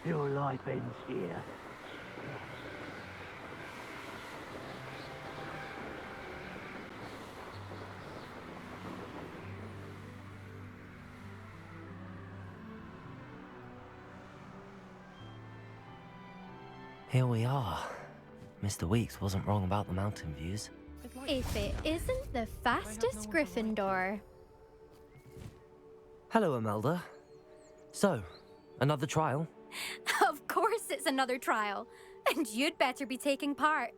Your life ends here. Here we are. Mr. Weeks wasn't wrong about the mountain views. If it isn't the fastest Gryffindor. Hello, Imelda. So, another trial? Of course it's another trial. And you'd better be taking part.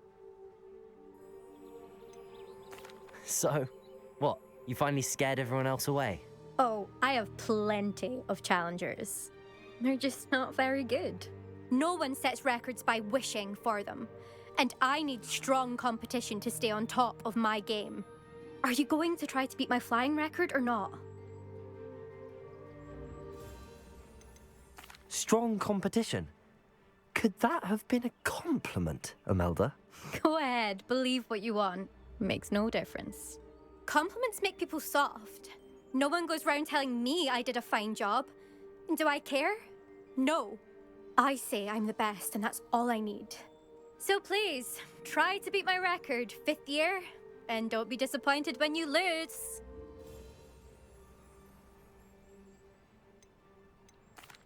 So, what? You finally scared everyone else away? Oh, I have plenty of challengers. They're just not very good. No one sets records by wishing for them. And I need strong competition to stay on top of my game. Are you going to try to beat my flying record or not? Strong competition? Could that have been a compliment, Imelda? Go ahead, believe what you want. Makes no difference. Compliments make people soft. No one goes round telling me I did a fine job. Do I care? No. I say I'm the best and that's all I need. So please, try to beat my record, 5th year, and don't be disappointed when you lose.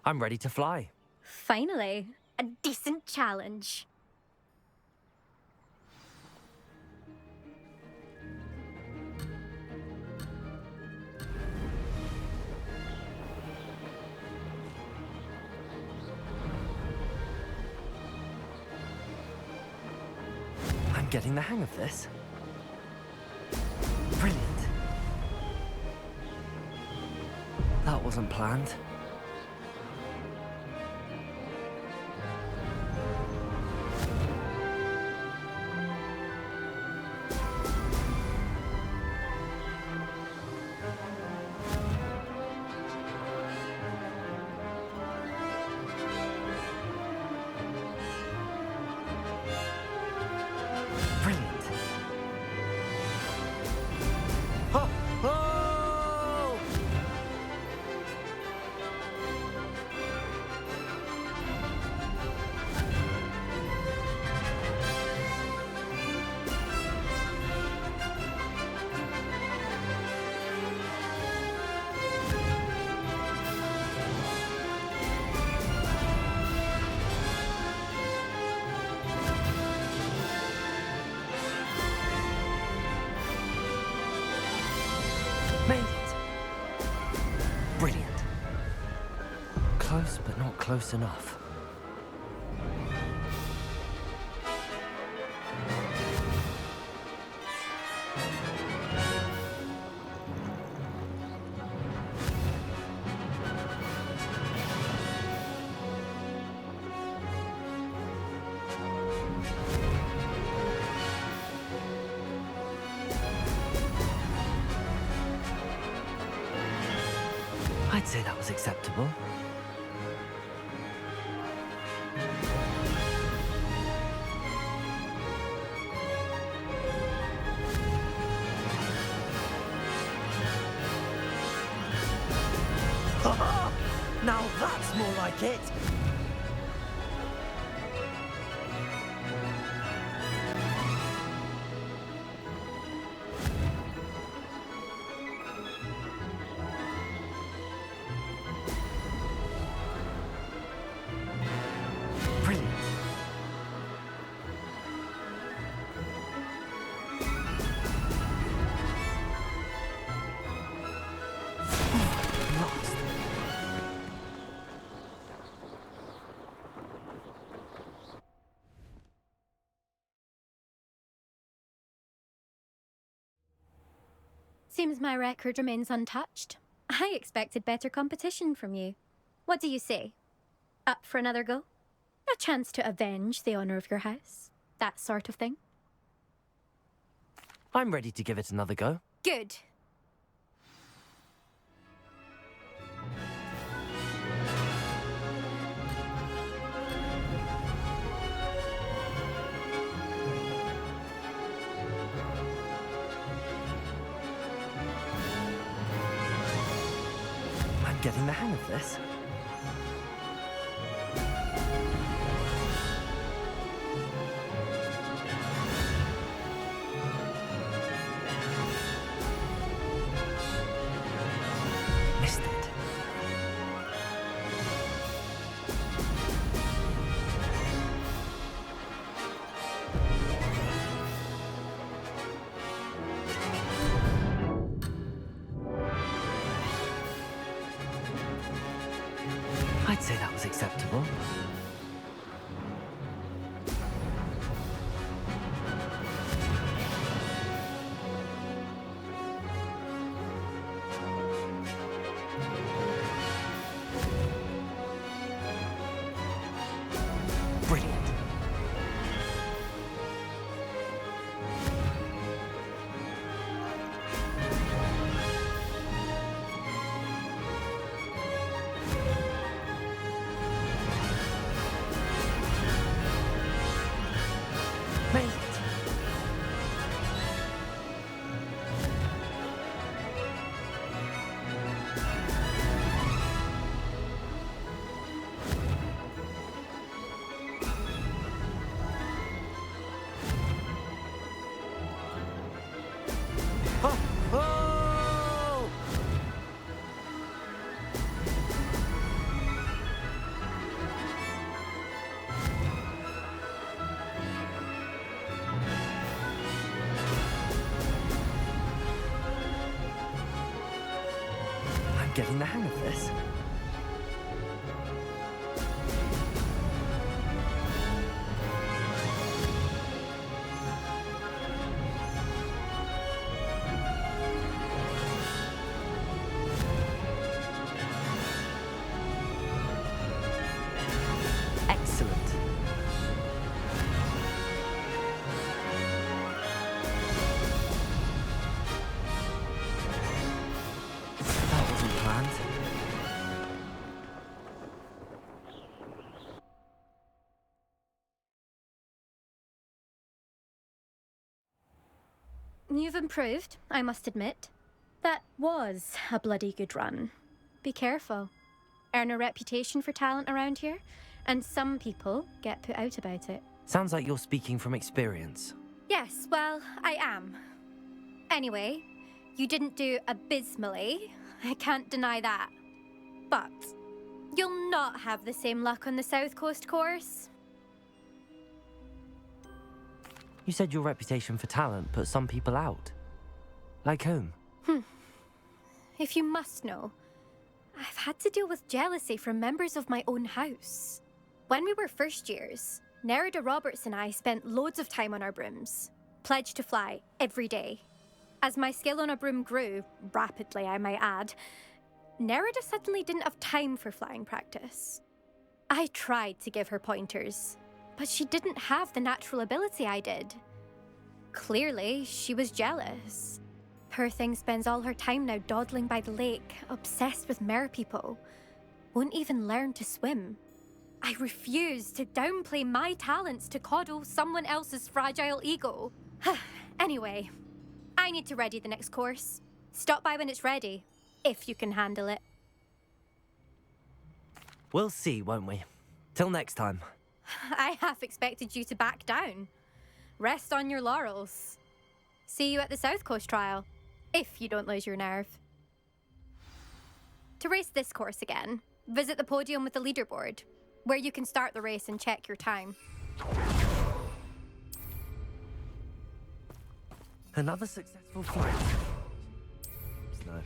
I'm ready to fly. Finally, a decent challenge. I'm getting the hang of this. Brilliant. That wasn't planned. Brilliant. Ho! Ho! Made it. Brilliant. Close, but not close enough. I'd say that was acceptable. Now that's more like it! Brilliant. Lost. Seems my record remains untouched. I expected better competition from you. What do you say? Up for another go? A chance to avenge the honor of your house? That sort of thing? I'm ready to give it another go. Good. I'm getting the hang of this. Missed it. I'd say that was acceptable. Brilliant. Made it. Oh! Oh! I'm getting the hang of this. Excellent. That wasn't planned. You've improved, I must admit. That was a bloody good run. Be careful. Earn a reputation for talent around here, and some people get put out about it. Sounds like you're speaking from experience. Yes, well, I am. Anyway, you didn't do abysmally. I can't deny that. But you'll not have the same luck on the South Coast course. You said your reputation for talent put some people out. Like whom? If you must know, I've had to deal with jealousy from members of my own house. When we were first years, Nerida Roberts and I spent loads of time on our brooms, pledged to fly every day. As my skill on a broom grew, rapidly I might add, Nerida suddenly didn't have time for flying practice. I tried to give her pointers, but she didn't have the natural ability I did. Clearly, she was jealous. Poor thing spends all her time now dawdling by the lake, obsessed with merpeople. Won't even learn to swim. I refuse to downplay my talents to coddle someone else's fragile ego. Anyway, I need to ready the next course. Stop by when it's ready, if you can handle it. We'll see, won't we? Till next time. I half expected you to back down. Rest on your laurels. See you at the South Coast trial, if you don't lose your nerve. To race this course again, visit the podium with the leaderboard, where you can start the race and check your time. Another successful flight. No.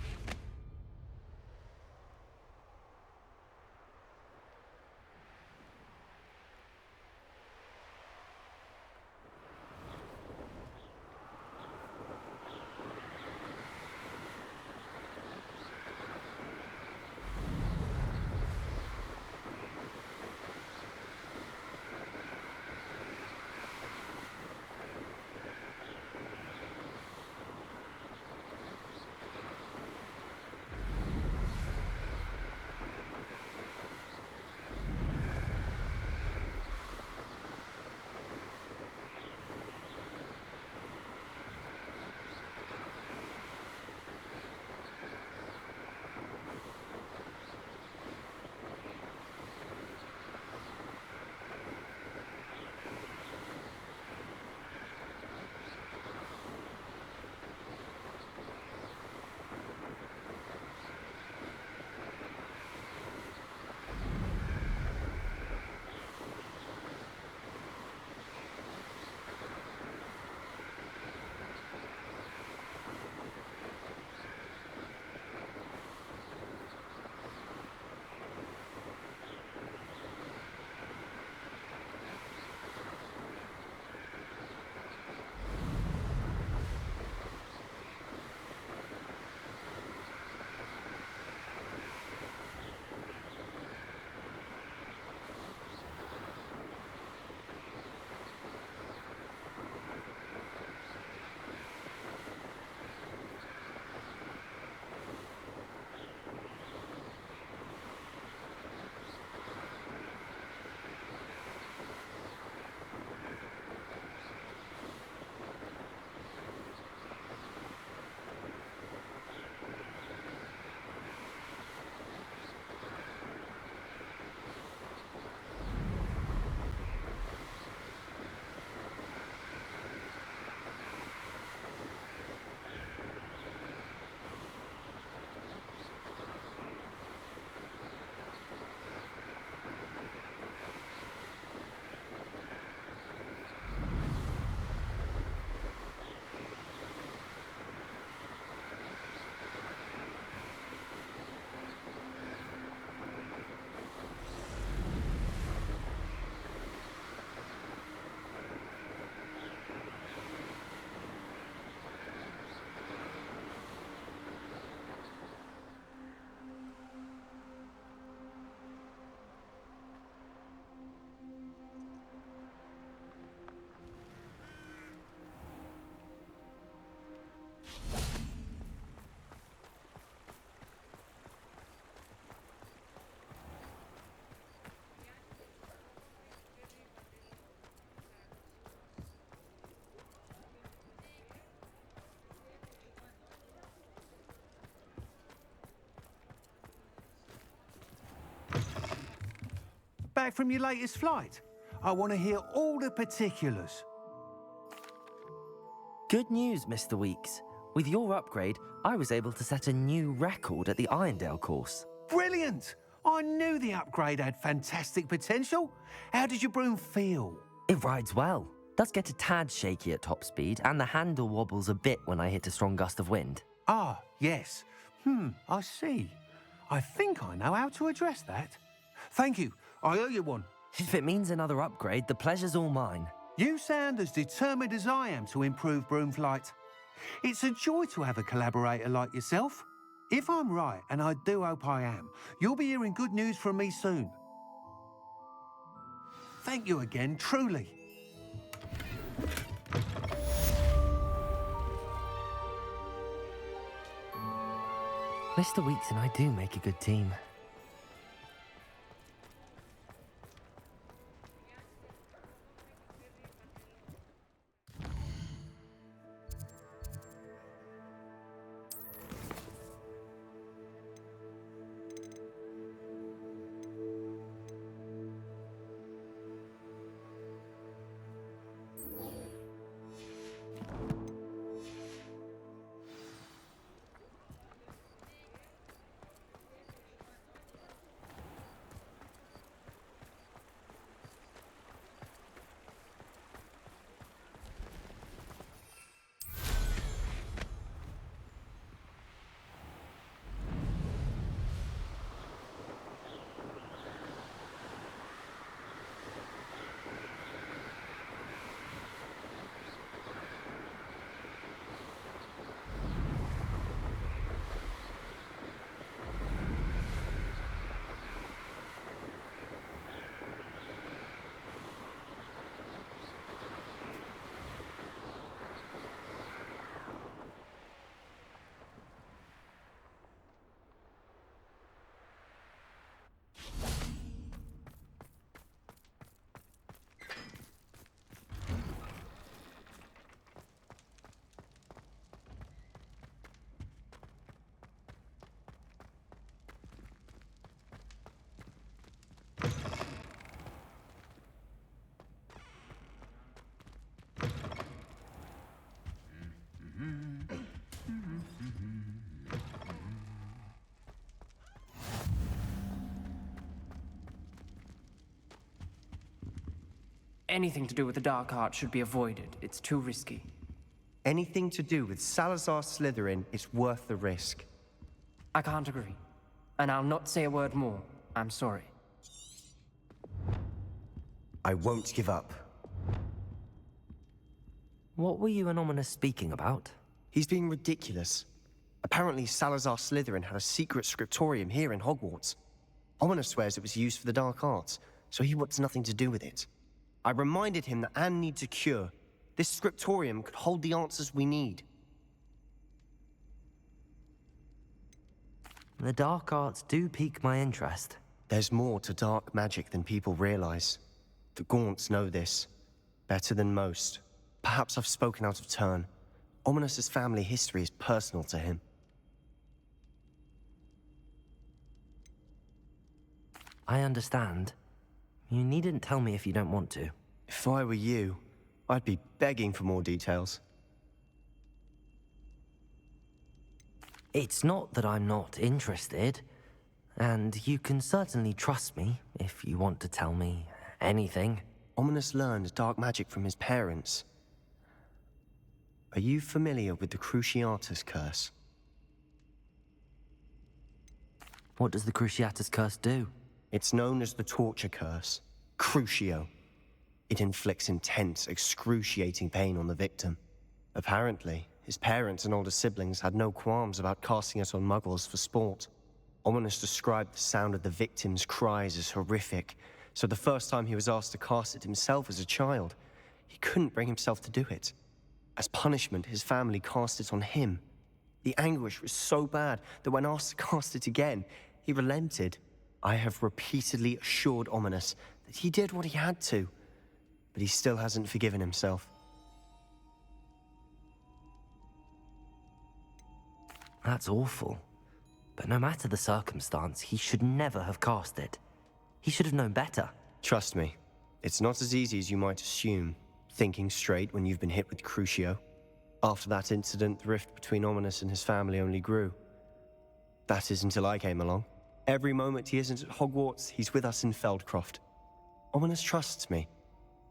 back from your latest flight? I want to hear all the particulars. Good news, Mr. Weeks. With your upgrade, I was able to set a new record at the Irondale course. Brilliant! I knew the upgrade had fantastic potential. How did your broom feel? It rides well. Does get a tad shaky at top speed, and the handle wobbles a bit when I hit a strong gust of wind. Ah, yes. I see. I think I know how to address that. Thank you. I owe you one. If it means another upgrade, the pleasure's all mine. You sound as determined as I am to improve broom flight. It's a joy to have a collaborator like yourself. If I'm right, and I do hope I am, you'll be hearing good news from me soon. Thank you again, truly. Mr. Weeks and I do make a good team. Anything to do with the dark art should be avoided. It's too risky. Anything to do with Salazar Slytherin is worth the risk. I can't agree. And I'll not say a word more. I'm sorry. I won't give up. What were you and Ominous speaking about? He's being ridiculous. Apparently Salazar Slytherin had a secret scriptorium here in Hogwarts. Ominous swears it was used for the dark arts, so he wants nothing to do with it. I reminded him that Anne needs a cure. This scriptorium could hold the answers we need. The dark arts do pique my interest. There's more to dark magic than people realize. The Gaunts know this. Better than most. Perhaps I've spoken out of turn. Ominous's family history is personal to him. I understand. You needn't tell me if you don't want to. If I were you, I'd be begging for more details. It's not that I'm not interested. And you can certainly trust me if you want to tell me anything. Ominous learned dark magic from his parents. Are you familiar with the Cruciatus Curse? What does the Cruciatus Curse do? It's known as the Torture Curse, Crucio. It inflicts intense, excruciating pain on the victim. Apparently, his parents and older siblings had no qualms about casting it on muggles for sport. Ominous described the sound of the victim's cries as horrific, so the first time he was asked to cast it himself as a child, he couldn't bring himself to do it. As punishment, his family cast it on him. The anguish was so bad that when asked to cast it again, he relented. I have repeatedly assured Ominous that he did what he had to, but he still hasn't forgiven himself. That's awful. But no matter the circumstance, he should never have cast it. He should have known better. Trust me, it's not as easy as you might assume, thinking straight when you've been hit with Crucio. After that incident, the rift between Ominous and his family only grew. That is until I came along. Every moment he isn't at Hogwarts, he's with us in Feldcroft. Ominous trusts me.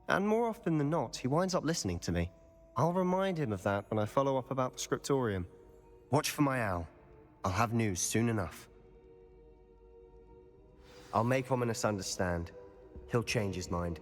And more often than not, he winds up listening to me. I'll remind him of that when I follow up about the scriptorium. Watch for my owl. I'll have news soon enough. I'll make Ominous understand. He'll change his mind.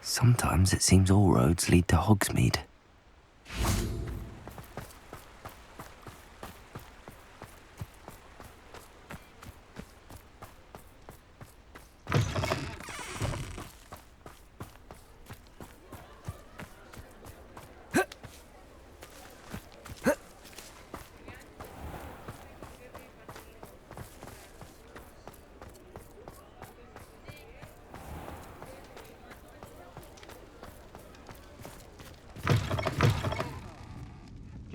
Sometimes it seems all roads lead to Hogsmeade.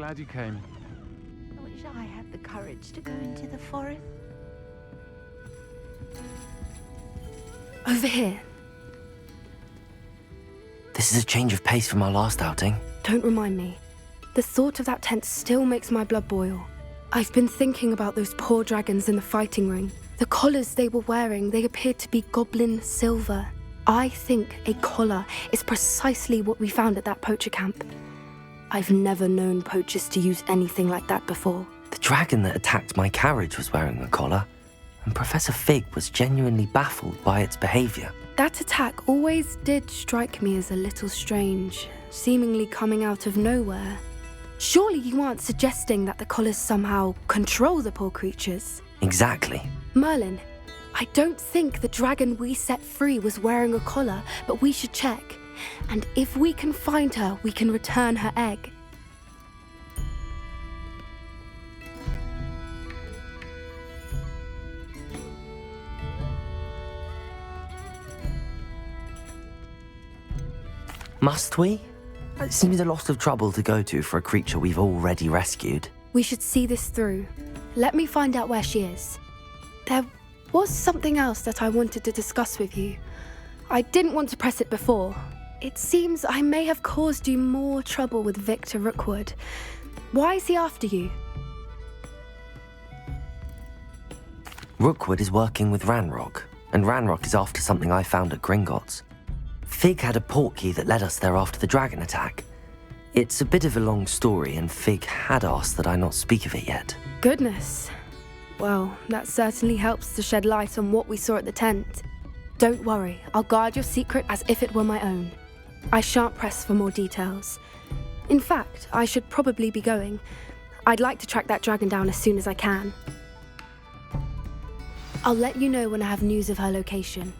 glad you came. I wish I had the courage to go into the forest. Over here. This is a change of pace from our last outing. Don't remind me. The thought of that tent still makes my blood boil. I've been thinking about those poor dragons in the fighting ring. The collars they were wearing, they appeared to be goblin silver. I think a collar is precisely what we found at that poacher camp. I've never known poachers to use anything like that before. The dragon that attacked my carriage was wearing a collar, and Professor Fig was genuinely baffled by its behavior. That attack always did strike me as a little strange, seemingly coming out of nowhere. Surely you aren't suggesting that the collars somehow control the poor creatures? Exactly. Merlin, I don't think the dragon we set free was wearing a collar, but we should check. And if we can find her, we can return her egg. Must we? It seems a lot of trouble to go to for a creature we've already rescued. We should see this through. Let me find out where she is. There was something else that I wanted to discuss with you. I didn't want to press it before. It seems I may have caused you more trouble with Victor Rookwood. Why is he after you? Rookwood is working with Ranrock, and Ranrock is after something I found at Gringotts. Fig had a portkey that led us there after the dragon attack. It's a bit of a long story, and Fig had asked that I not speak of it yet. Goodness. Well, that certainly helps to shed light on what we saw at the tent. Don't worry, I'll guard your secret as if it were my own. I shan't press for more details. In fact, I should probably be going. I'd like to track that dragon down as soon as I can. I'll let you know when I have news of her location.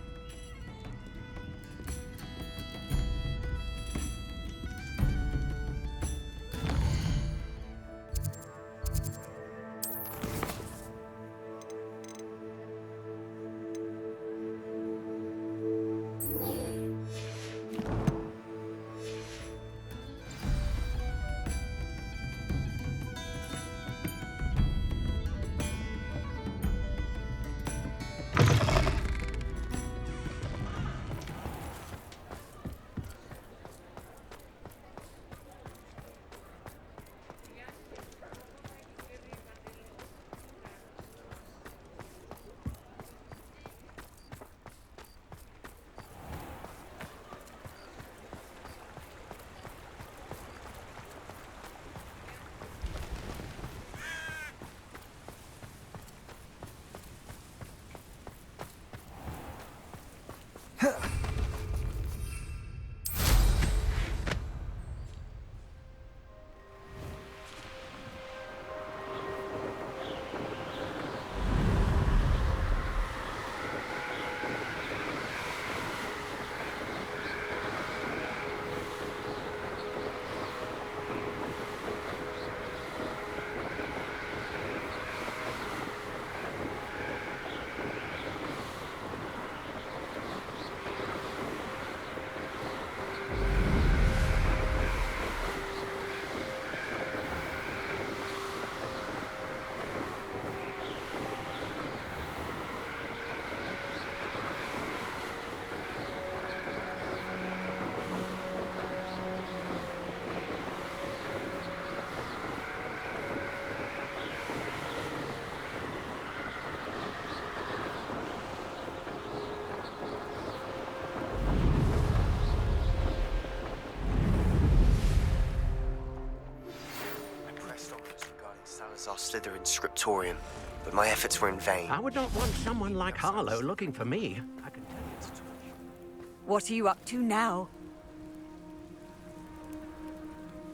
Our Slytherin scriptorium, but my efforts were in vain. I would not want someone like Harlow looking for me. I can tell you it's too much. What are you up to now?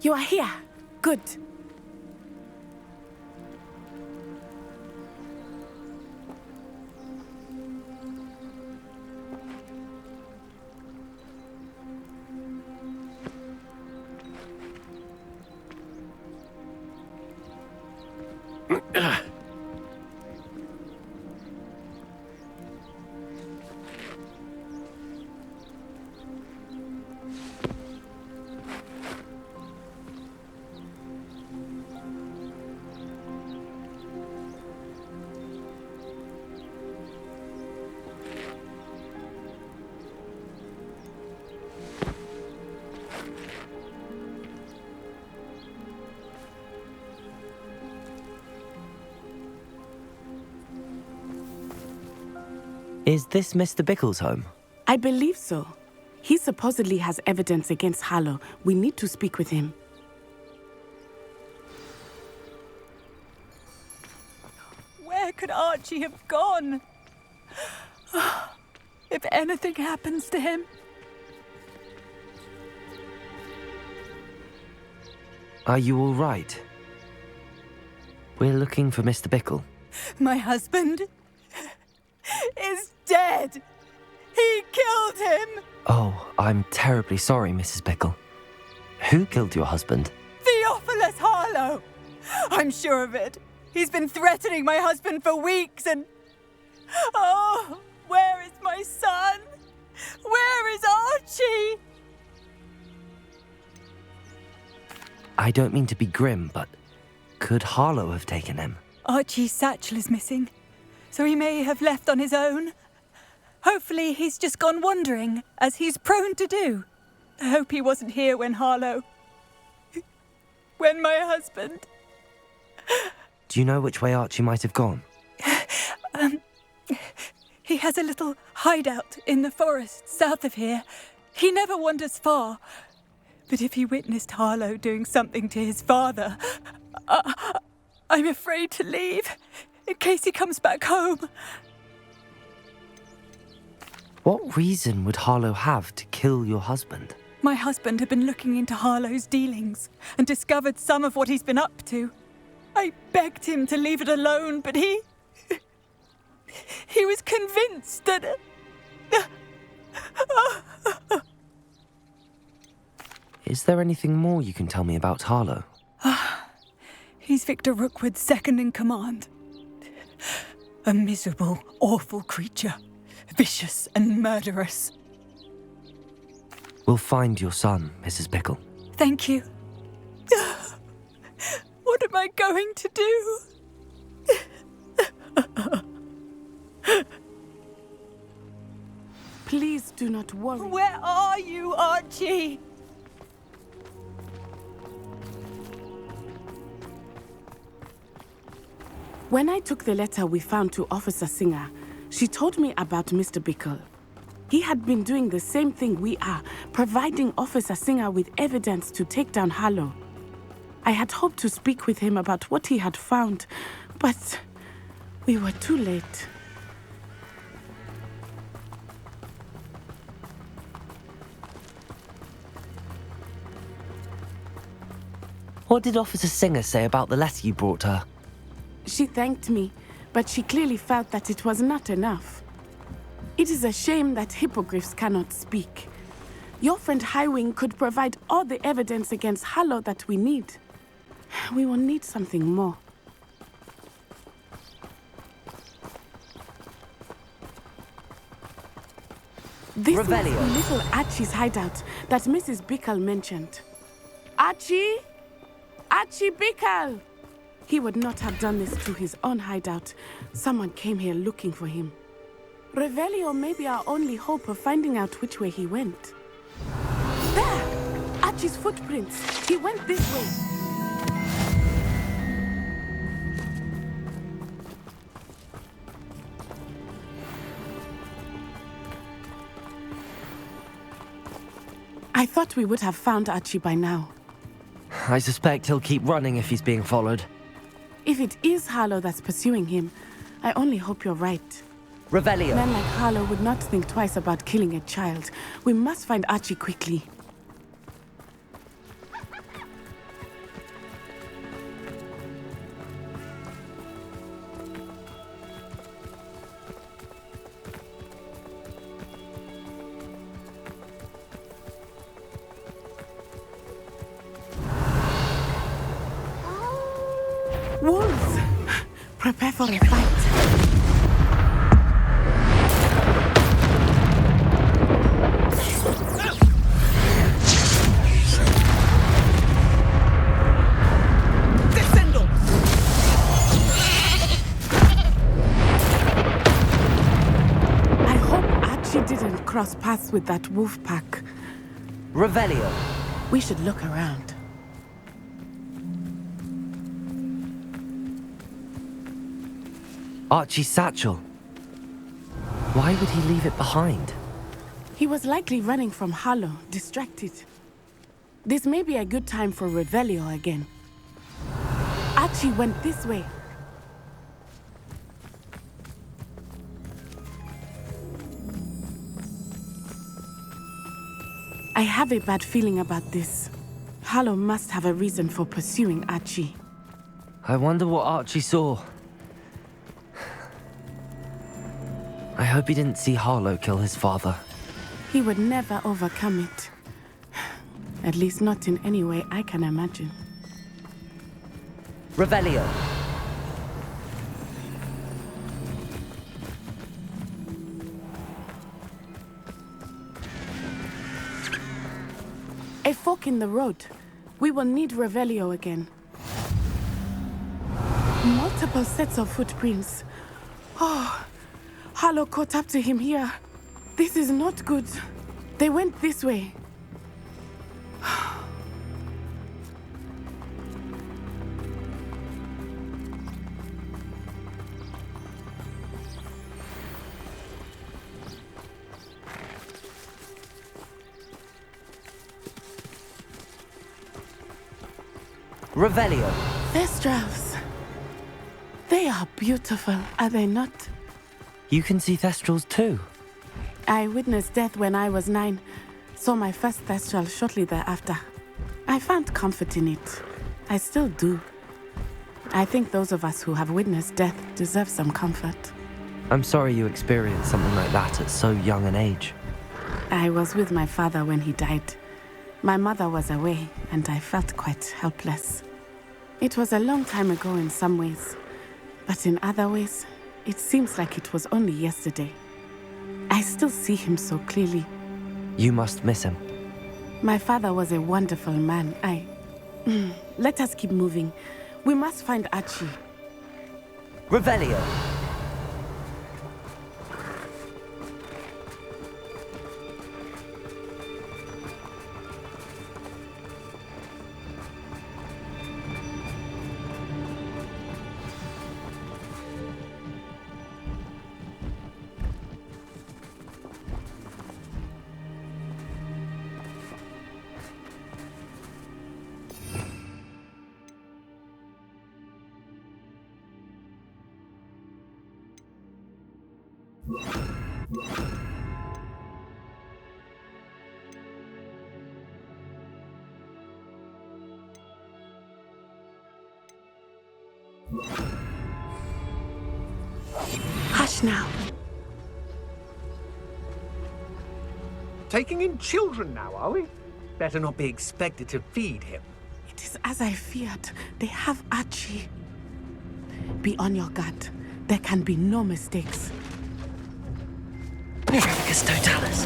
You are here. Good. Is this Mr. Bickle's home? I believe so. He supposedly has evidence against Harlow. We need to speak with him. Where could Archie have gone? If anything happens to him. Are you all right? We're looking for Mr. Bickle. My husband is dead. He killed him. Oh, I'm terribly sorry, Mrs. Bickle. Who killed your husband? Theophilus Harlow. I'm sure of it. He's been threatening my husband for weeks and... Oh, where is my son? Where is Archie? I don't mean to be grim, but could Harlow have taken him? Archie's satchel is missing, so he may have left on his own. Hopefully he's just gone wandering, as he's prone to do. I hope he wasn't here when when my husband... Do you know which way Archie might have gone? He has a little hideout in the forest south of here. He never wanders far. But if he witnessed Harlow doing something to his father, I'm afraid to leave, in case he comes back home. What reason would Harlow have to kill your husband? My husband had been looking into Harlow's dealings and discovered some of what he's been up to. I begged him to leave it alone, but he was convinced that... Is there anything more you can tell me about Harlow? He's Victor Rookwood's second in command. A miserable, awful creature. Vicious and murderous. We'll find your son, Mrs. Bickle. Thank you. What am I going to do? Please do not worry. Where are you, Archie? When I took the letter we found to Officer Singer, she told me about Mr. Bickle. He had been doing the same thing we are, providing Officer Singer with evidence to take down Harlow. I had hoped to speak with him about what he had found, but we were too late. What did Officer Singer say about the letter you brought her? She thanked me, but she clearly felt that it was not enough. It is a shame that hippogriffs cannot speak. Your friend Highwing could provide all the evidence against Harlow that we need. We will need something more. This is little Archie's hideout that Mrs. Bickle mentioned. Archie? Archie Bickle! He would not have done this to his own hideout. Someone came here looking for him. Revelio may be our only hope of finding out which way he went. There! Archie's footprints. He went this way. I thought we would have found Archie by now. I suspect he'll keep running if he's being followed. If it is Harlow that's pursuing him, I only hope you're right. Revelio! Men like Harlow would not think twice about killing a child. We must find Archie quickly. Wolves! Prepare for a fight. Descendo! I hope Archie didn't cross paths with that wolf pack. Revelio! We should look around. Archie's satchel. Why would he leave it behind? He was likely running from Harlow, distracted. This may be a good time for Revelio again. Archie went this way. I have a bad feeling about this. Harlow must have a reason for pursuing Archie. I wonder what Archie saw. I hope he didn't see Harlow kill his father. He would never overcome it. At least not in any way I can imagine. Revelio. A fork in the road. We will need Revelio again. Multiple sets of footprints. Oh, Harlow caught up to him here. This is not good. They went this way. Revelio. Thestrals. They are beautiful, are they not? You can see Thestrals too. I witnessed death when I was 9. Saw my first Thestral shortly thereafter. I found comfort in it. I still do. I think those of us who have witnessed death deserve some comfort. I'm sorry you experienced something like that at so young an age. I was with my father when he died. My mother was away, and I felt quite helpless. It was a long time ago in some ways, but in other ways, it seems like it was only yesterday. I still see him so clearly. You must miss him. My father was a wonderful man. Let us keep moving. We must find Archie. Revelio. Hush now. Taking in children now, are we? Better not be expected to feed him. It is as I feared. They have Archie. Be on your guard. There can be no mistakes. Miraficus Totalis.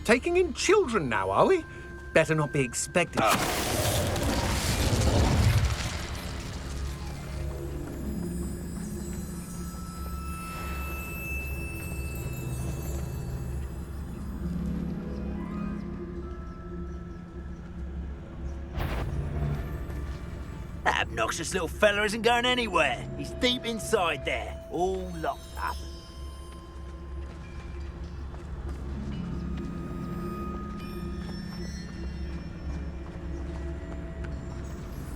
Taking in children now, are we? Better not be expected. That obnoxious little fella isn't going anywhere. He's deep inside there, all locked up.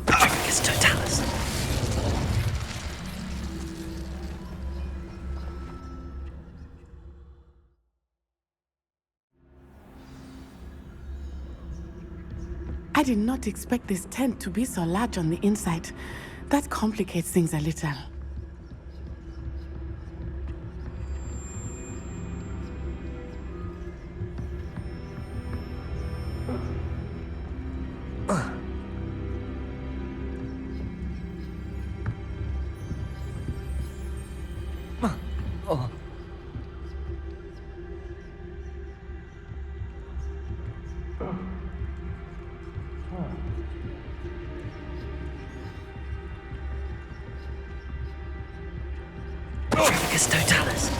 Miraficus Totalis. I did not expect this tent to be so large on the inside. That complicates things a little. Miraficus Totalis.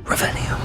Revelio.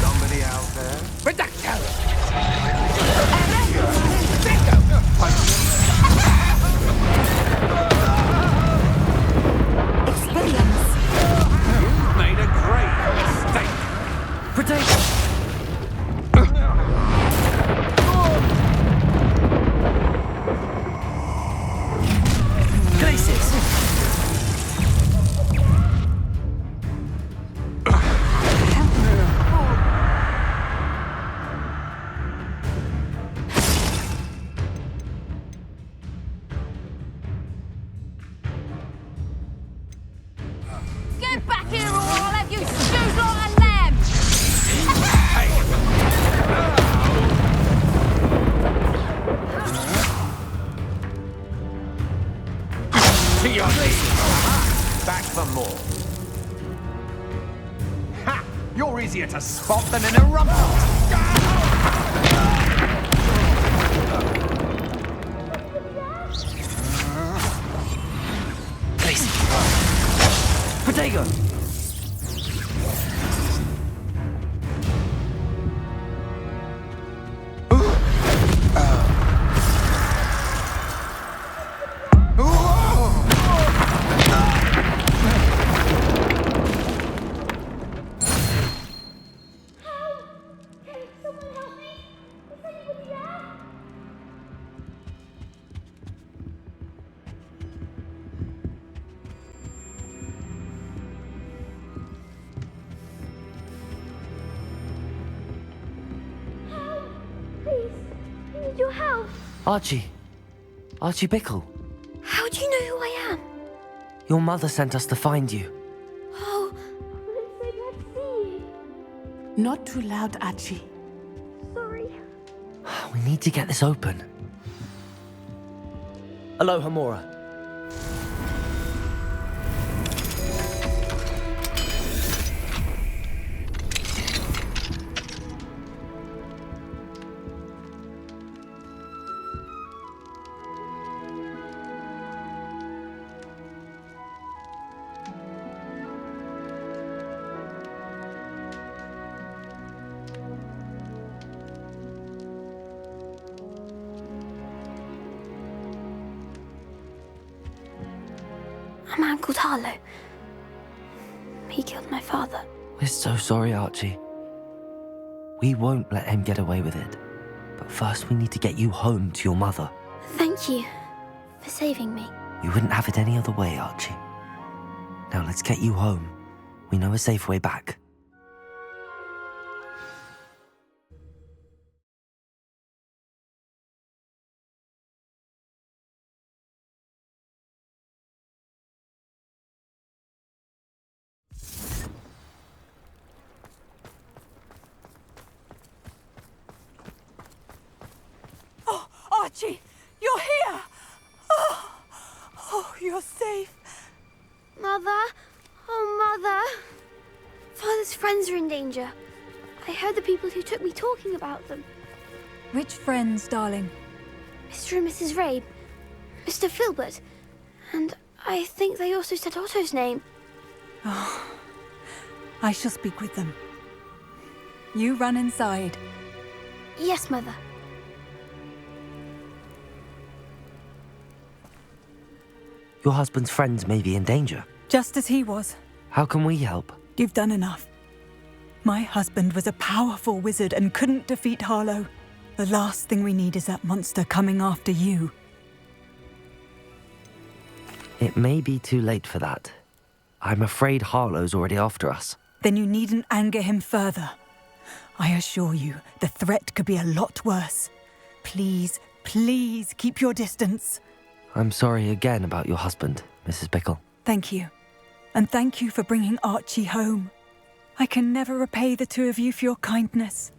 Somebody out there? You've made a great mistake. Potato! Get back here or I'll have you stewed like a lamb! To your knees. Back for more. Ha! You're easier to spot than an eruptor. Potato! Your help. Archie. Archie Bickle. How do you know who I am? Your mother sent us to find you. Oh, I'm so glad to see you. Not too loud, Archie. Sorry. We need to get this open. Aloha, Mora. A man called Harlow. He killed my father. We're so sorry, Archie. We won't let him get away with it. But first we need to get you home to your mother. Thank you for saving me. We wouldn't have it any other way, Archie. Now let's get you home. We know a safe way back. Oh, Archie, you're here! Oh, you're safe. Mother? Oh, Mother. Father's friends are in danger. I heard the people who took me talking about them. Which friends, darling? Mr. and Mrs. Rabe, Mr. Filbert, and I think they also said Otto's name. Oh, I shall speak with them. You run inside. Yes, Mother. Your husband's friends may be in danger. Just as he was. How can we help? You've done enough. My husband was a powerful wizard and couldn't defeat Harlow. The last thing we need is that monster coming after you. It may be too late for that. I'm afraid Harlow's already after us. Then you needn't anger him further. I assure you, the threat could be a lot worse. Please, please keep your distance. I'm sorry again about your husband, Mrs. Bickle. Thank you. And thank you for bringing Archie home. I can never repay the two of you for your kindness.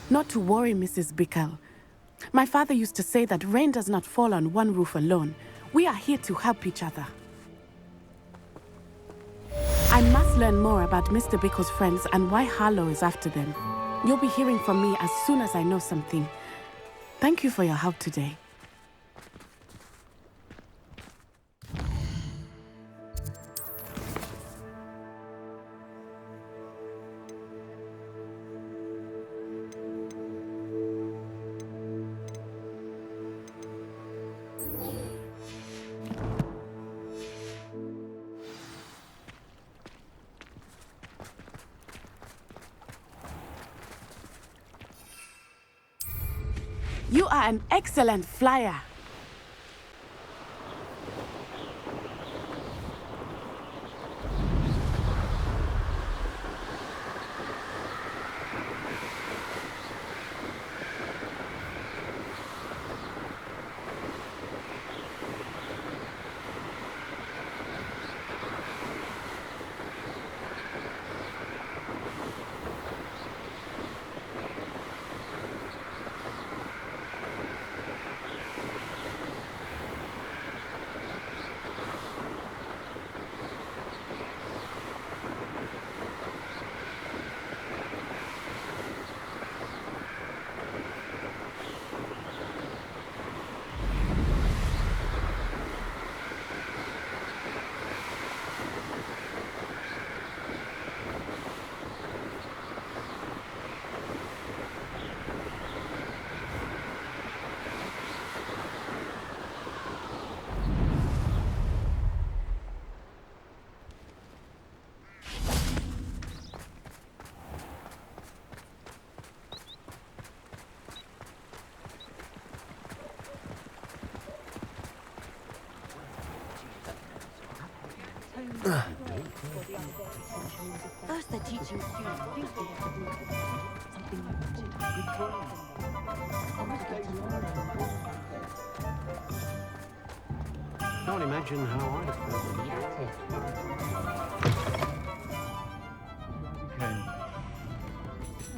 Not to worry, Mrs. Bickle. My father used to say that rain does not fall on one roof alone. We are here to help each other. I must learn more about Mr. Bickle's friends and why Harlow is after them. You'll be hearing from me as soon as I know something. Thank you for your help today. You are an excellent flyer. First they're teaching students think they have to do something with drawing. Can't imagine how I'd have felt when I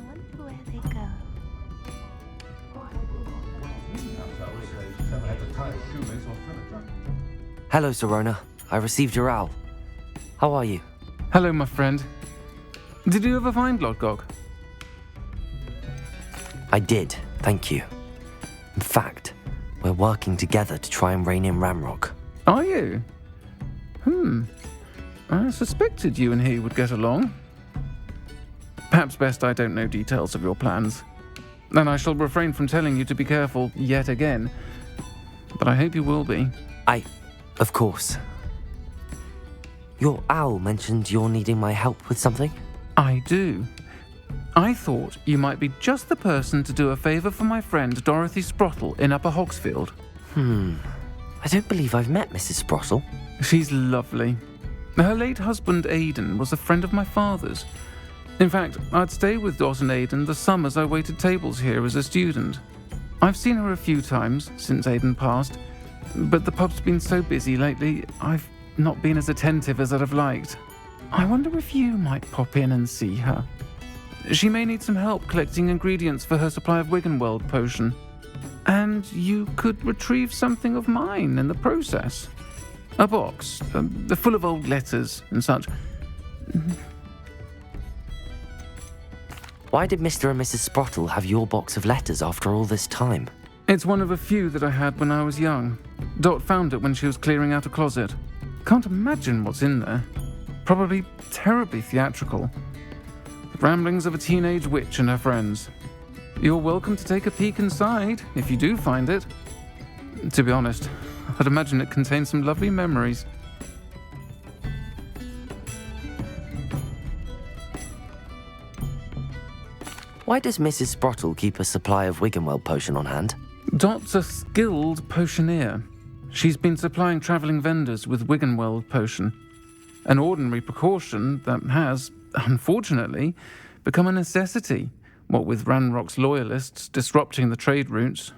wonder where they go. Hello, Serona. I received your owl. How are you? Hello, my friend. Did you ever find Lodgog? I did, thank you. In fact, we're working together to try and rein in Ranrock. Are you? I suspected you and he would get along. Perhaps best I don't know details of your plans. And I shall refrain from telling you to be careful yet again. But I hope you will be. Of course. Your owl mentioned you're needing my help with something? I do. I thought you might be just the person to do a favour for my friend Dorothy Sprottle in Upper Hogsfield. I don't believe I've met Mrs. Sprottle. She's lovely. Her late husband Aidan was a friend of my father's. In fact, I'd stay with Dot and Aidan the summers I waited tables here as a student. I've seen her a few times since Aidan passed, but the pub's been so busy lately, I've not been as attentive as I'd have liked. I wonder if you might pop in and see her. She may need some help collecting ingredients for her supply of Wiggenweld potion. And you could retrieve something of mine in the process. A box, full of old letters and such. Why did Mr. and Mrs. Sprottle have your box of letters after all this time? It's one of a few that I had when I was young. Dot found it when she was clearing out a closet. Can't imagine what's in there. Probably terribly theatrical. The ramblings of a teenage witch and her friends. You're welcome to take a peek inside, if you do find it. To be honest, I'd imagine it contains some lovely memories. Why does Mrs. Sprottle keep a supply of Wiggenweld potion on hand? Dot's a skilled potioneer. She's been supplying travelling vendors with Wiggenweld potion. An ordinary precaution that has, unfortunately, become a necessity, what with Ranrock's loyalists disrupting the trade routes.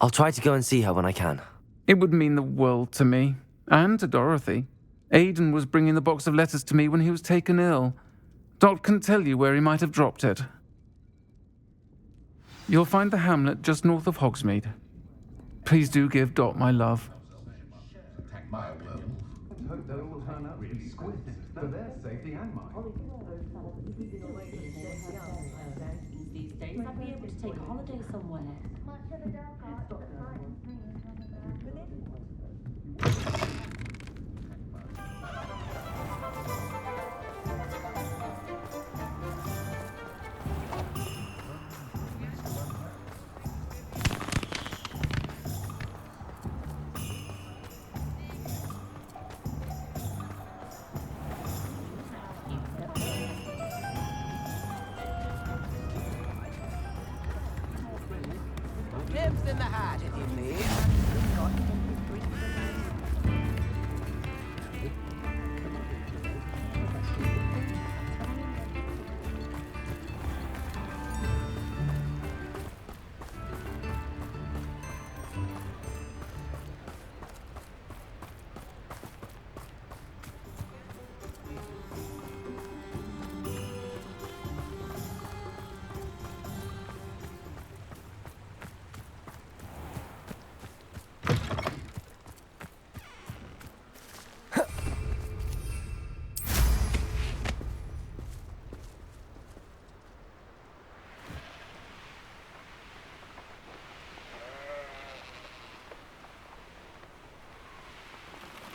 I'll try to go and see her when I can. It would mean the world to me, and to Dorothy. Aidan was bringing the box of letters to me when he was taken ill. Dot can tell you where he might have dropped it. You'll find the hamlet just north of Hogsmeade. Please do give Dot my love. These days, I'd be able to take a holiday somewhere. Tips in the hat, if you please.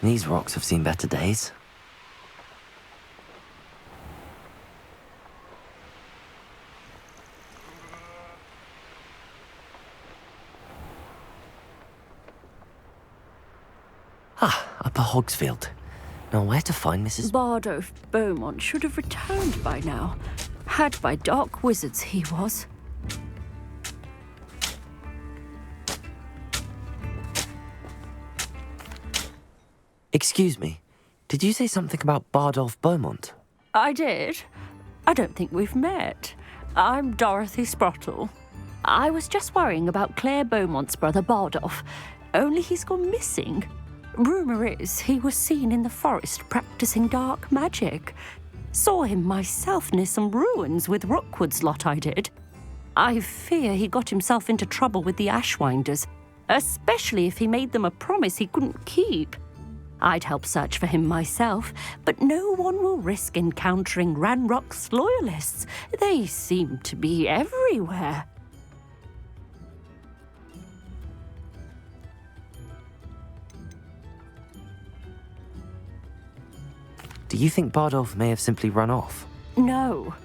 These rocks have seen better days. Upper Hogsfield. Now where to find Mrs. Bardolph Beaumont should have returned by now. Had by dark wizards he was. Excuse me, did you say something about Bardolph Beaumont? I did. I don't think we've met. I'm Dorothy Sprottle. I was just worrying about Claire Beaumont's brother Bardolph, only he's gone missing. Rumour is he was seen in the forest practicing dark magic. Saw him myself near some ruins with Rookwood's lot I did. I fear he got himself into trouble with the Ashwinders, especially if he made them a promise he couldn't keep. I'd help search for him myself, but no one will risk encountering Ranrock's loyalists. They seem to be everywhere. Do you think Bardolph may have simply run off? No.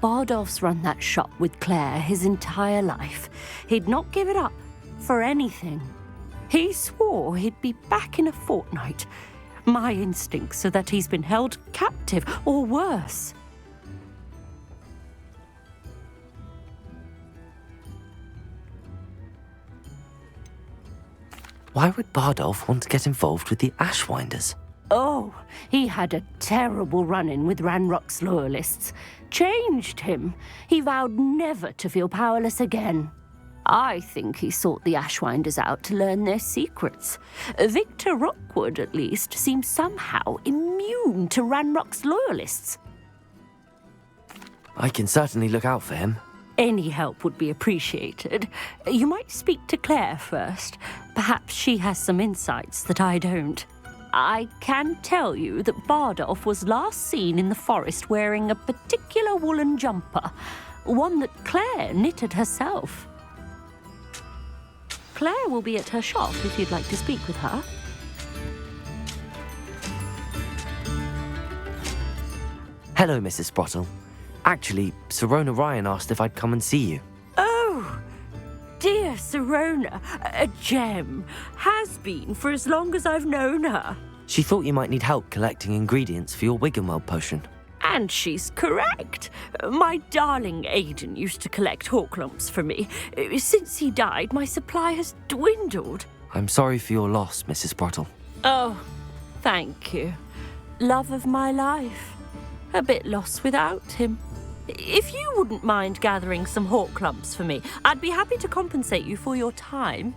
Bardolph's run that shop with Claire his entire life. He'd not give it up for anything. He swore he'd be back in a fortnight. My instincts are that he's been held captive, or worse. Why would Bardolph want to get involved with the Ashwinders? Oh, he had a terrible run-in with Ranrock's loyalists. Changed him. He vowed never to feel powerless again. I think he sought the Ashwinders out to learn their secrets. Victor Rockwood, at least, seems somehow immune to Ranrock's loyalists. I can certainly look out for him. Any help would be appreciated. You might speak to Claire first. Perhaps she has some insights that I don't. I can tell you that Bardolph was last seen in the forest wearing a particular woolen jumper, one that Claire knitted herself. Claire will be at her shop if you'd like to speak with her. Hello, Mrs. Sprottle. Actually, Sirona Ryan asked if I'd come and see you. Oh, dear Sirona, a gem. Has been for as long as I've known her. She thought you might need help collecting ingredients for your Wiggenweld potion. And she's correct. My darling Aidan used to collect hawk lumps for me. Since he died, my supply has dwindled. I'm sorry for your loss, Mrs. Sprottle. Oh, thank you. Love of my life. A bit lost without him. If you wouldn't mind gathering some hawk lumps for me, I'd be happy to compensate you for your time.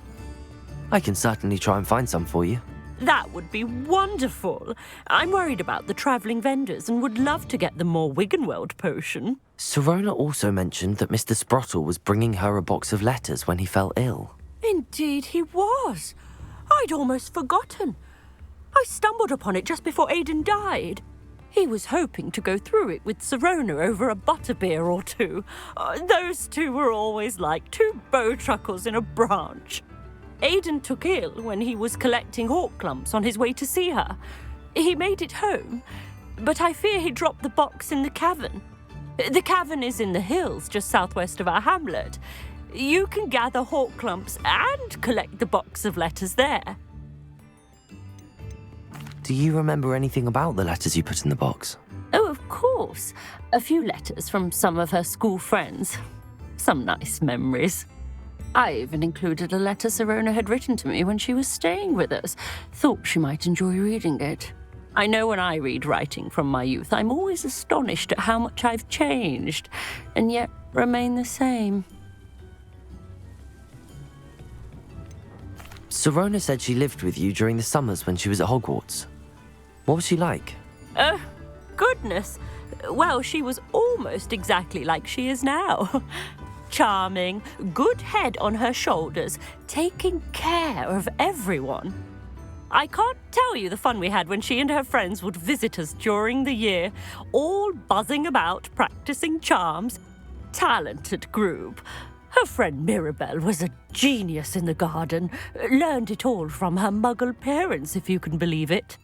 I can certainly try and find some for you. That would be wonderful. I'm worried about the travelling vendors and would love to get them more Wiggenweld potion. Sirona also mentioned that Mr. Sprottle was bringing her a box of letters when he fell ill. Indeed he was. I'd almost forgotten. I stumbled upon it just before Aidan died. He was hoping to go through it with Sirona over a butterbeer or two. Those two were always like two bowtruckles in a branch. Aidan took ill when he was collecting hawk lumps on his way to see her. He made it home, but I fear he dropped the box in the cavern. The cavern is in the hills just southwest of our hamlet. You can gather hawk lumps and collect the box of letters there. Do you remember anything about the letters you put in the box? Oh, of course. A few letters from some of her school friends. Some nice memories. I even included a letter Sirona had written to me when she was staying with us. Thought she might enjoy reading it. I know when I read writing from my youth, I'm always astonished at how much I've changed, and yet remain the same. Sirona said she lived with you during the summers when she was at Hogwarts. What was she like? Goodness. Well, she was almost exactly like she is now. Charming, good head on her shoulders, taking care of everyone. I can't tell you the fun we had when she and her friends would visit us during the year, all buzzing about, practicing charms. Talented group. Her friend Mirabelle was a genius in the garden. Learned it all from her muggle parents, if you can believe it.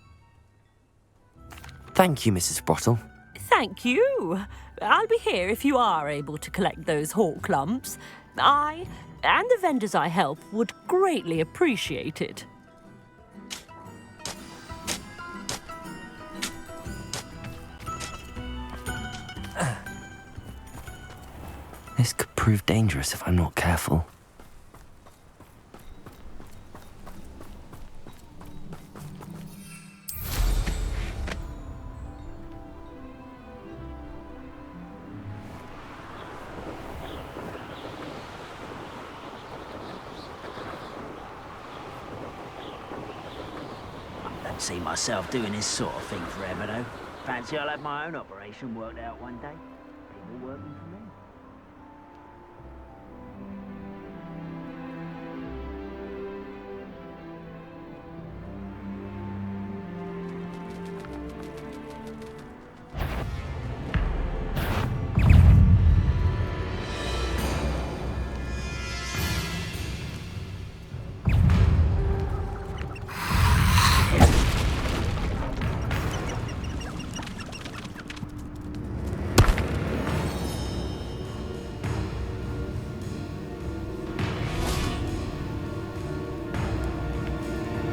Thank you, Mrs. Sprottle. Thank you. I'll be here if you are able to collect those hawk lumps. I, and the vendors I help, would greatly appreciate it. This could prove dangerous if I'm not careful. See myself doing this sort of thing forever, though. Fancy I'll have my own operation worked out one day. People working for me.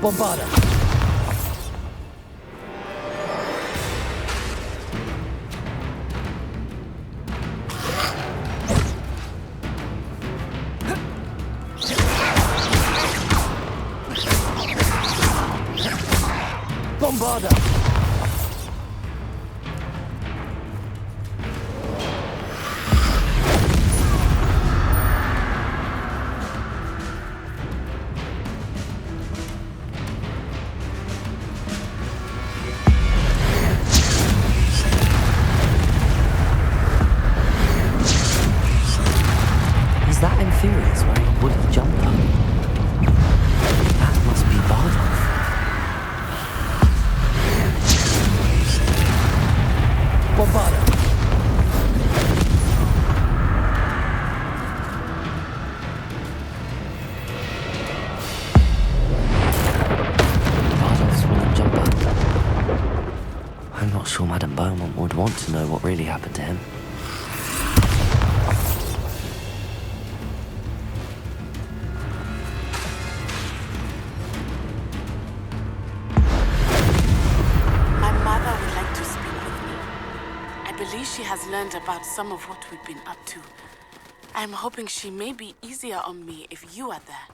Bombarda! Bombarda! Is that Inferior's wearing a wooden jumper? That must be Bardolph. Bombarda! Bardolph's wooden jumper. I'm not sure Madame Beaumont would want to know what really happened to him. She has learned about some of what we've been up to. I'm hoping she may be easier on me if you are there.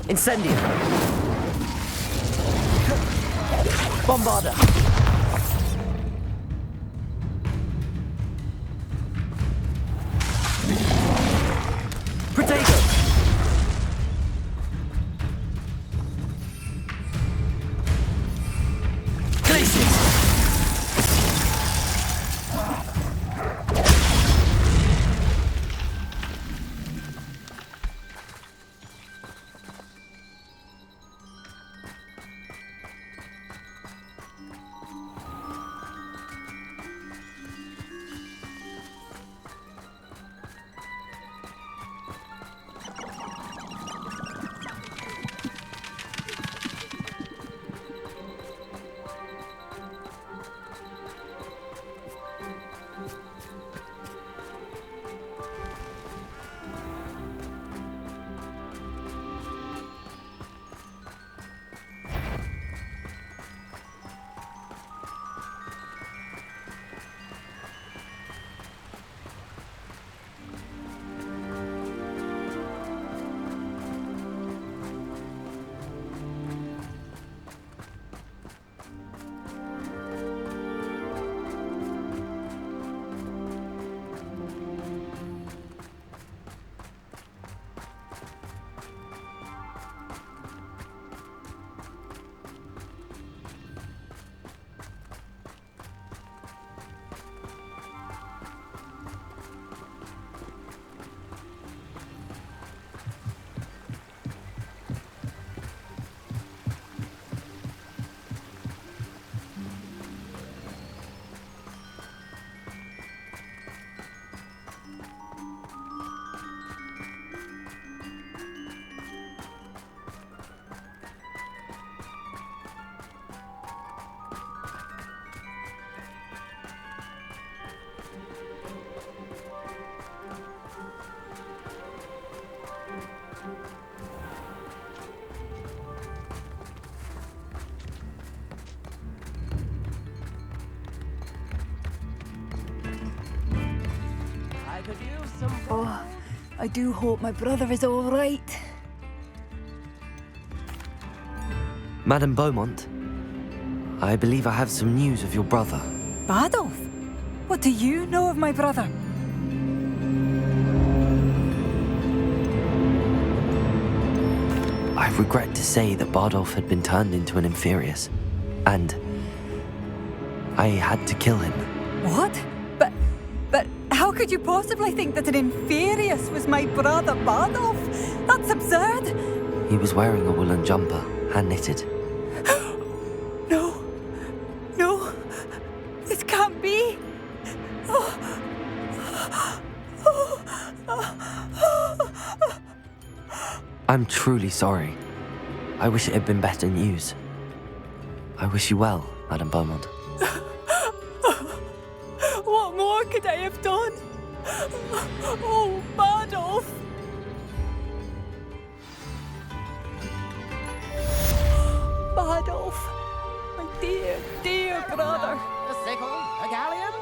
Incendio! Bombarda! Protego! Glaciers! Oh, I do hope my brother is all right. Madame Beaumont, I believe I have some news of your brother. Bardolph? What do you know of my brother? I I regret to say that Bardolph had been turned into an Inferius, and I had to kill him. What? But how could you possibly think that an Inferius was my brother Bardolph? That's absurd! He was wearing a woolen jumper, hand-knitted. No, this can't be. I'm truly sorry. I wish it had been better news. I wish you well, Madame Beaumont. What more could I have done? Oh, Bardolph! Bardolph, my dear, dear brother. A sickle, a galleon.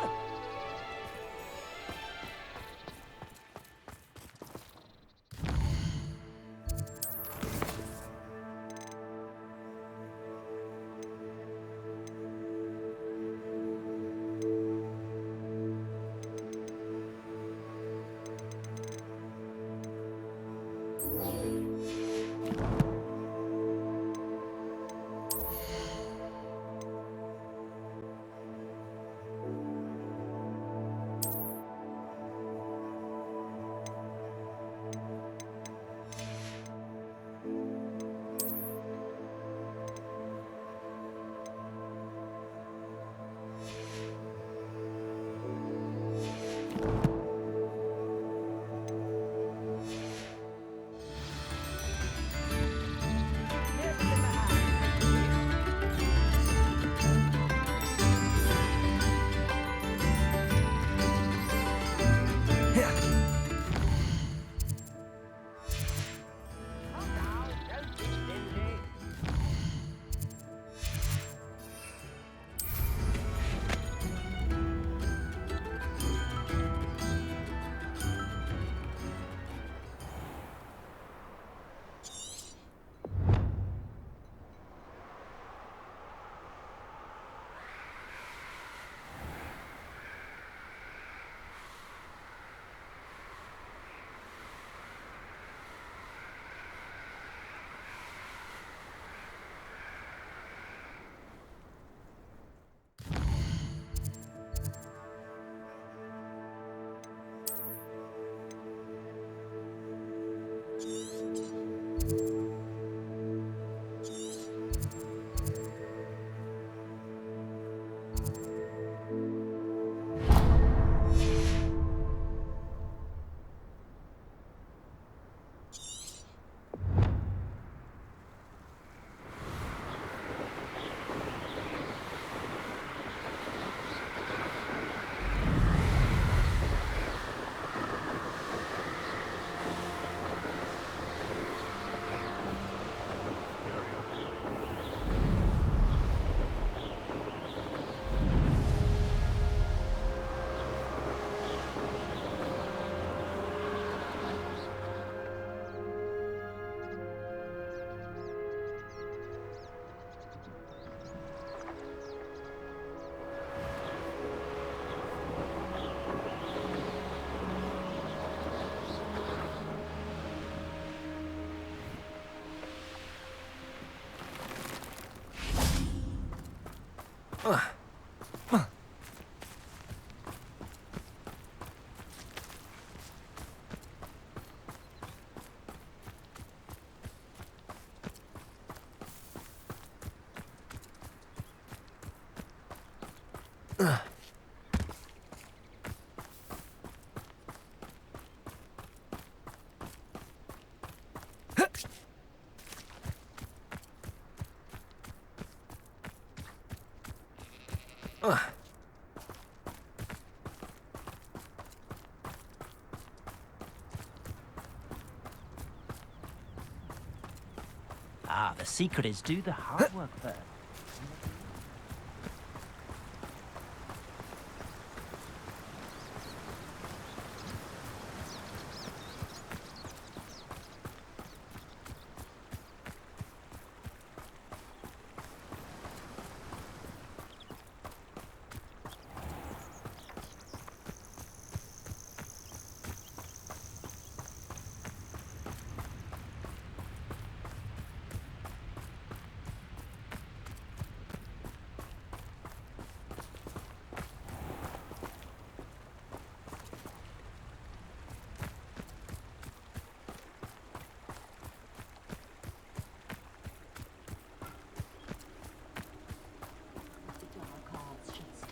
Ah, the secret is do the hard work first.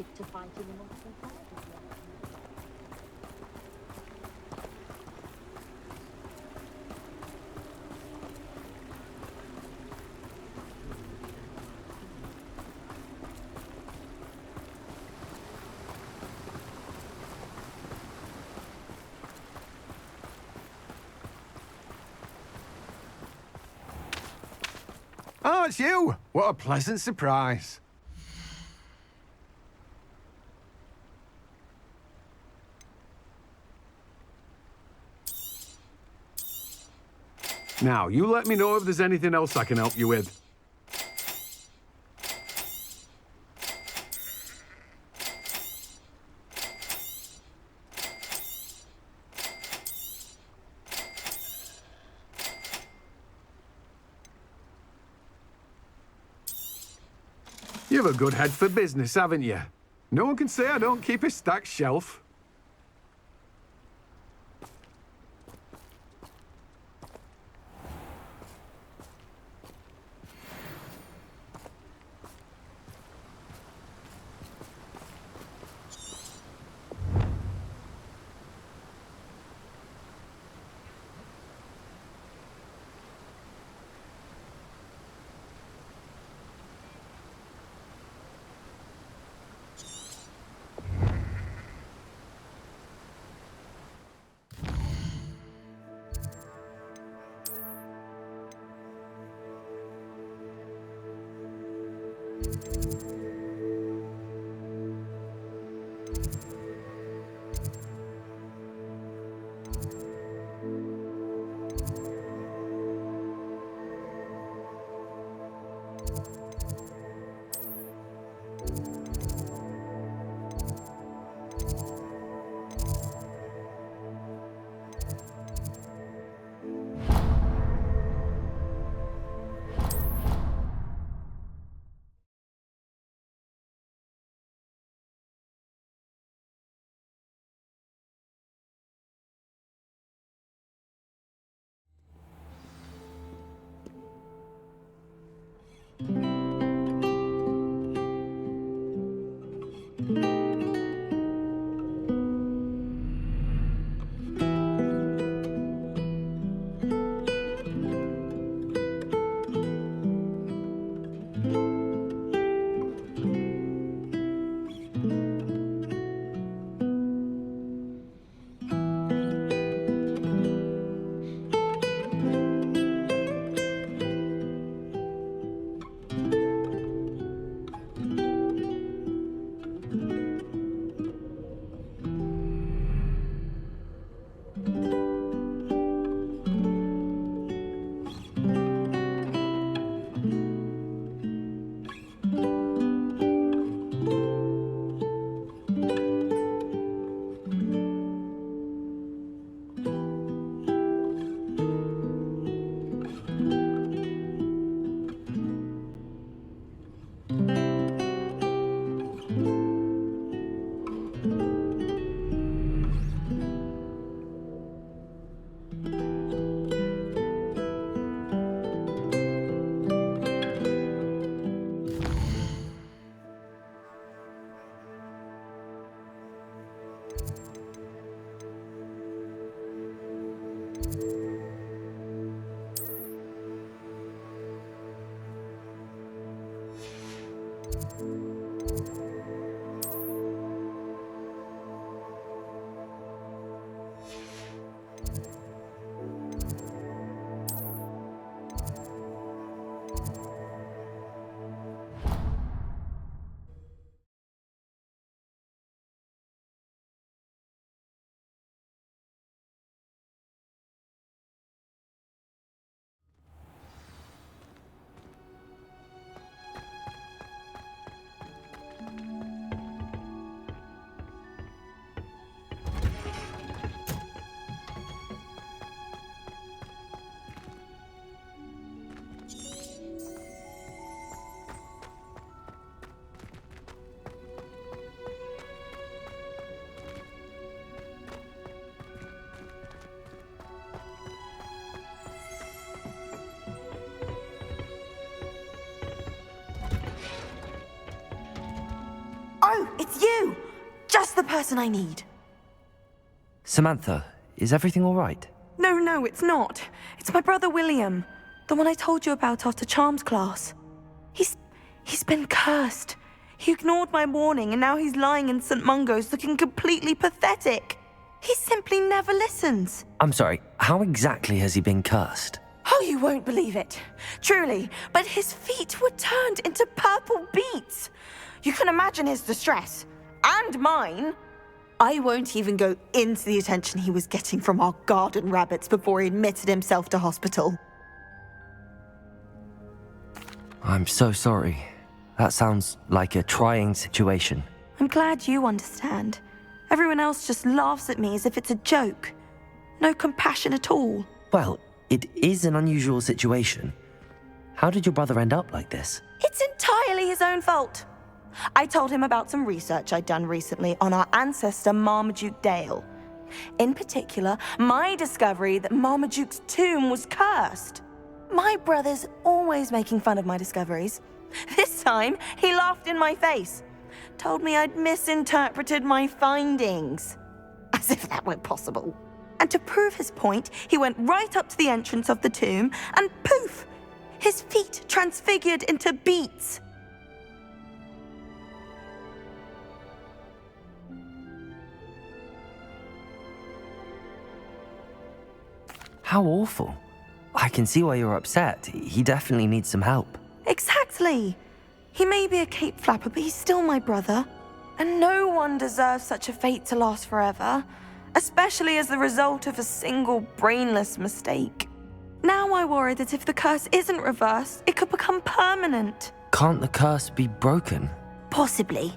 stick to fighting amongst their fathers. Oh, it's you! What a pleasant surprise. Now, you let me know if there's anything else I can help you with. You've a good head for business, haven't you? No one can say I don't keep a stacked shelf. Oh, it's you! Just the person I need. Samantha, is everything all right? No, it's not. It's my brother William. The one I told you about after Charms class. He's been cursed. He ignored my warning and now he's lying in St. Mungo's looking completely pathetic. He simply never listens. I'm sorry, how exactly has he been cursed? Oh, you won't believe it. Truly, but his feet were turned into purple beets. You can imagine his distress. And mine. I won't even go into the attention he was getting from our garden rabbits before he admitted himself to hospital. I'm so sorry. That sounds like a trying situation. I'm glad you understand. Everyone else just laughs at me as if it's a joke. No compassion at all. Well, it is an unusual situation. How did your brother end up like this? It's entirely his own fault. I told him about some research I'd done recently on our ancestor Marmaduke Dale. In particular, my discovery that Marmaduke's tomb was cursed. My brother's always making fun of my discoveries. This time, he laughed in my face. Told me I'd misinterpreted my findings. As if that were possible. And to prove his point, he went right up to the entrance of the tomb and poof! His feet transfigured into beets. How awful. I can see why you're upset. He definitely needs some help. Exactly. He may be a cape flapper, but he's still my brother. And no one deserves such a fate to last forever, especially as the result of a single brainless mistake. Now I worry that if the curse isn't reversed, it could become permanent. Can't the curse be broken? Possibly.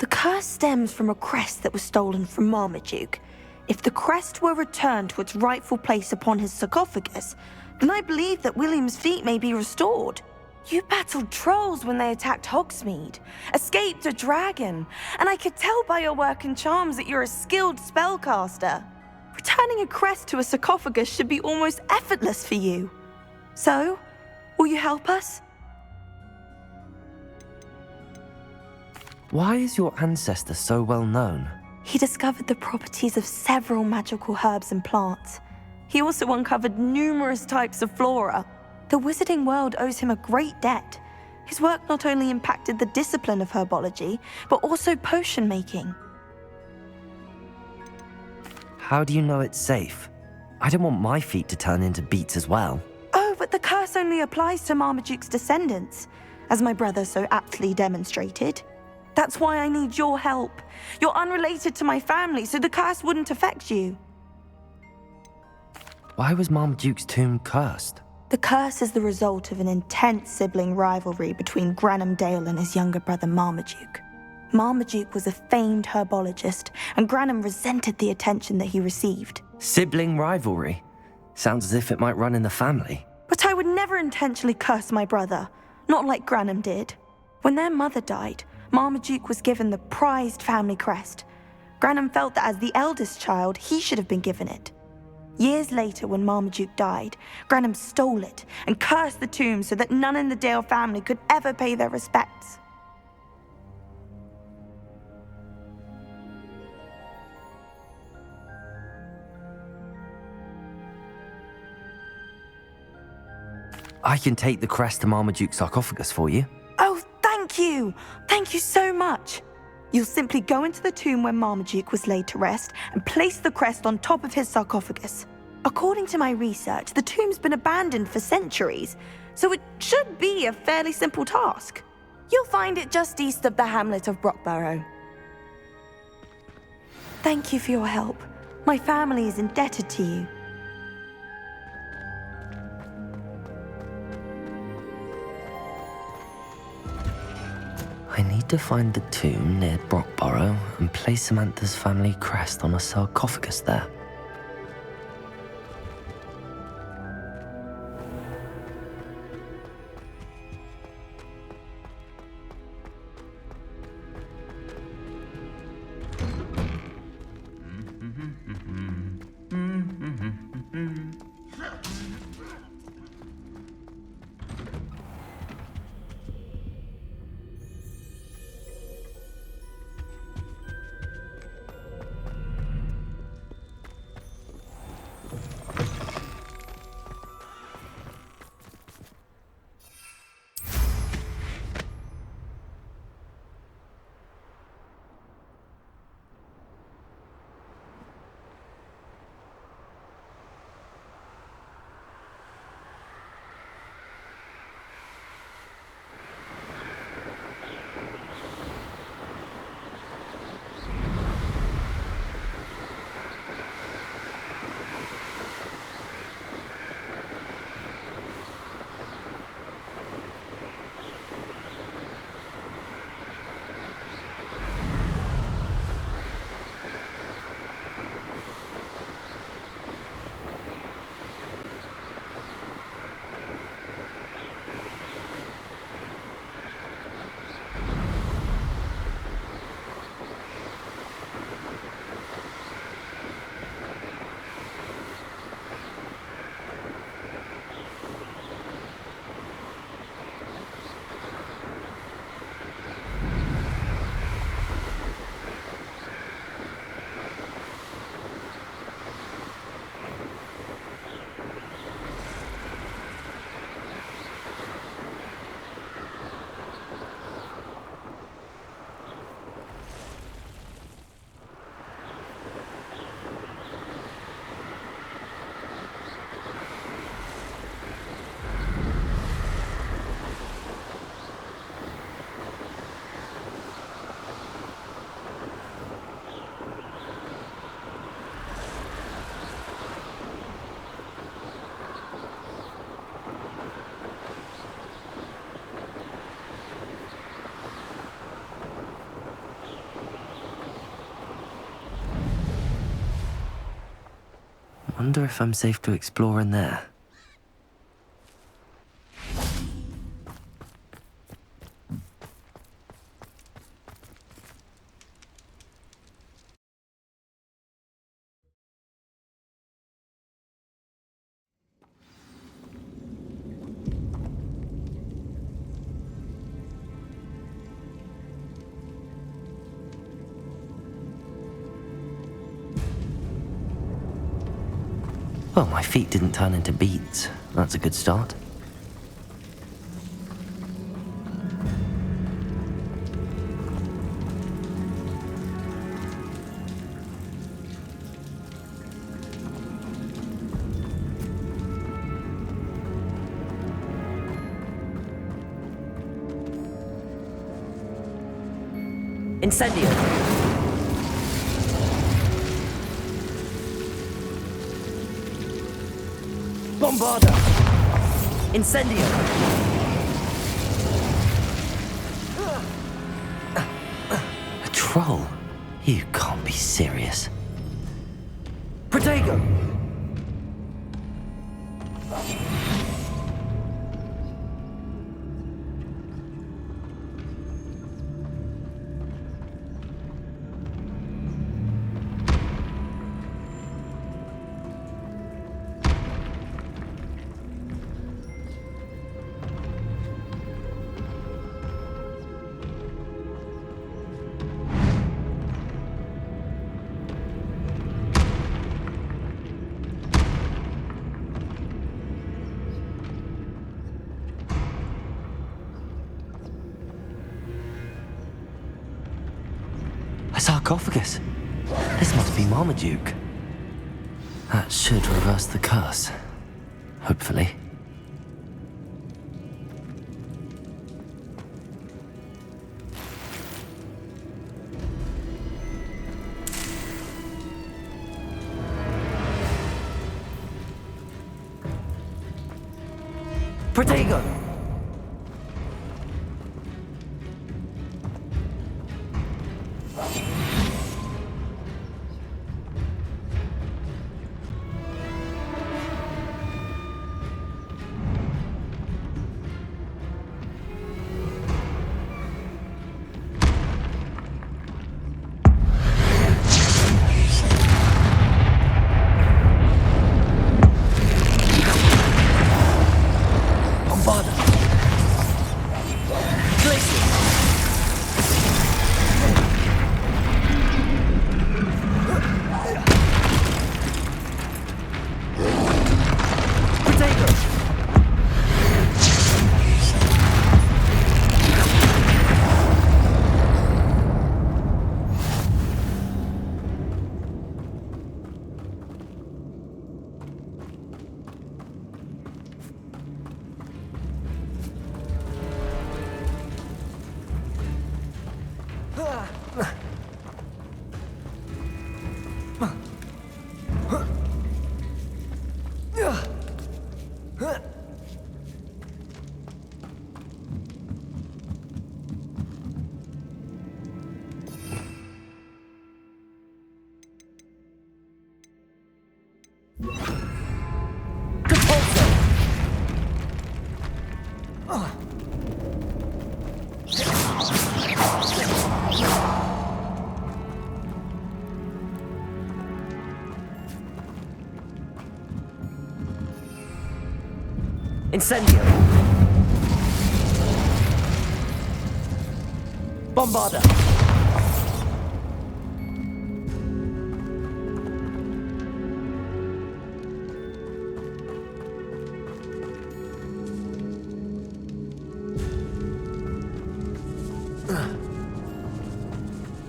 The curse stems from a crest that was stolen from Marmaduke. If the crest were returned to its rightful place upon his sarcophagus, then I believe that William's feet may be restored. You battled trolls when they attacked Hogsmeade, escaped a dragon, and I could tell by your work and charms that you're a skilled spellcaster. Returning a crest to a sarcophagus should be almost effortless for you. So, will you help us? Why is your ancestor so well known? He discovered the properties of several magical herbs and plants. He also uncovered numerous types of flora. The wizarding world owes him a great debt. His work not only impacted the discipline of herbology, but also potion making. How do you know it's safe? I don't want my feet to turn into beets as well. Oh, but the curse only applies to Marmaduke's descendants, as my brother so aptly demonstrated. That's why I need your help. You're unrelated to my family, so the curse wouldn't affect you. Why was Marmaduke's tomb cursed? The curse is the result of an intense sibling rivalry between Granham Dale and his younger brother Marmaduke. Marmaduke was a famed herbologist, and Granham resented the attention that he received. Sibling rivalry? Sounds as if it might run in the family. But I would never intentionally curse my brother, not like Granham did. When their mother died, Marmaduke was given the prized family crest. Granham felt that as the eldest child, he should have been given it. Years later, when Marmaduke died, Granham stole it and cursed the tomb so that none in the Dale family could ever pay their respects. I can take the crest to Marmaduke's sarcophagus for you. Oh, thank you! Thank you so much! You'll simply go into the tomb where Marmaduke was laid to rest and place the crest on top of his sarcophagus. According to my research, the tomb's been abandoned for centuries, so it should be a fairly simple task. You'll find it just east of the hamlet of Brockborough. Thank you for your help. My family is indebted to you. I need to find the tomb near Brockborough and place Samantha's family crest on a sarcophagus there. Wonder if I'm safe to explore in there. Well, my feet didn't turn into beads. That's a good start. Incendio! Bombarda! Incendio! A troll? You can't be serious. Protego! A sarcophagus. This must be Marmaduke. That should reverse the curse. Hopefully. Protego! Incendio! Bombarda!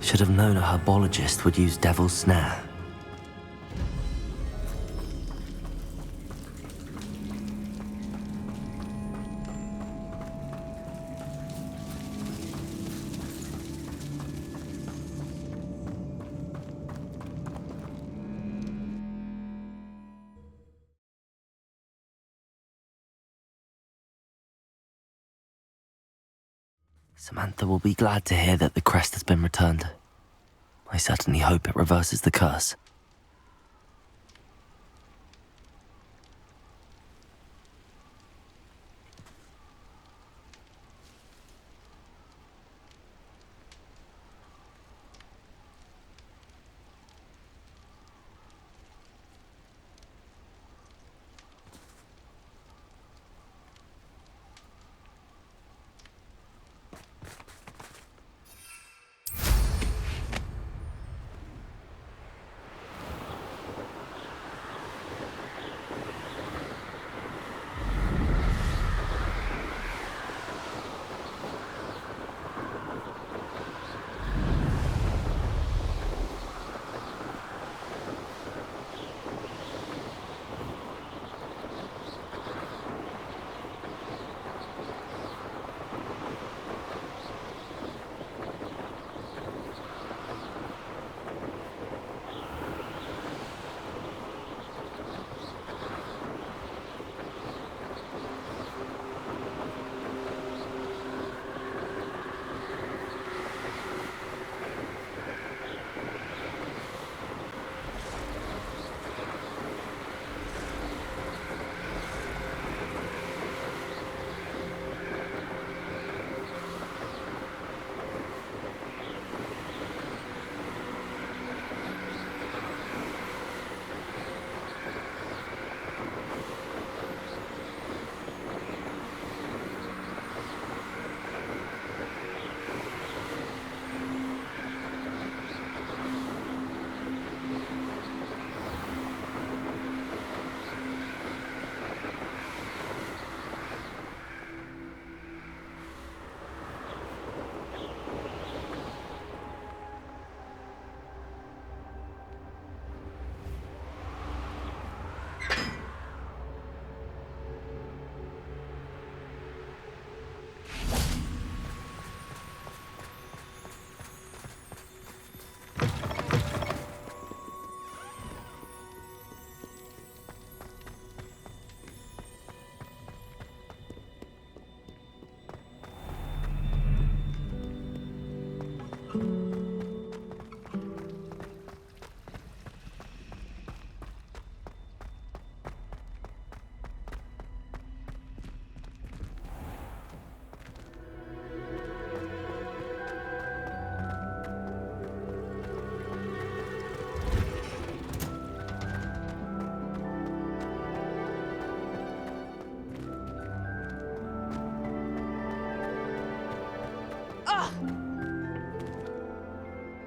Should have known a herbologist would use Devil's Snare. Samantha will be glad to hear that the crest has been returned. I certainly hope it reverses the curse.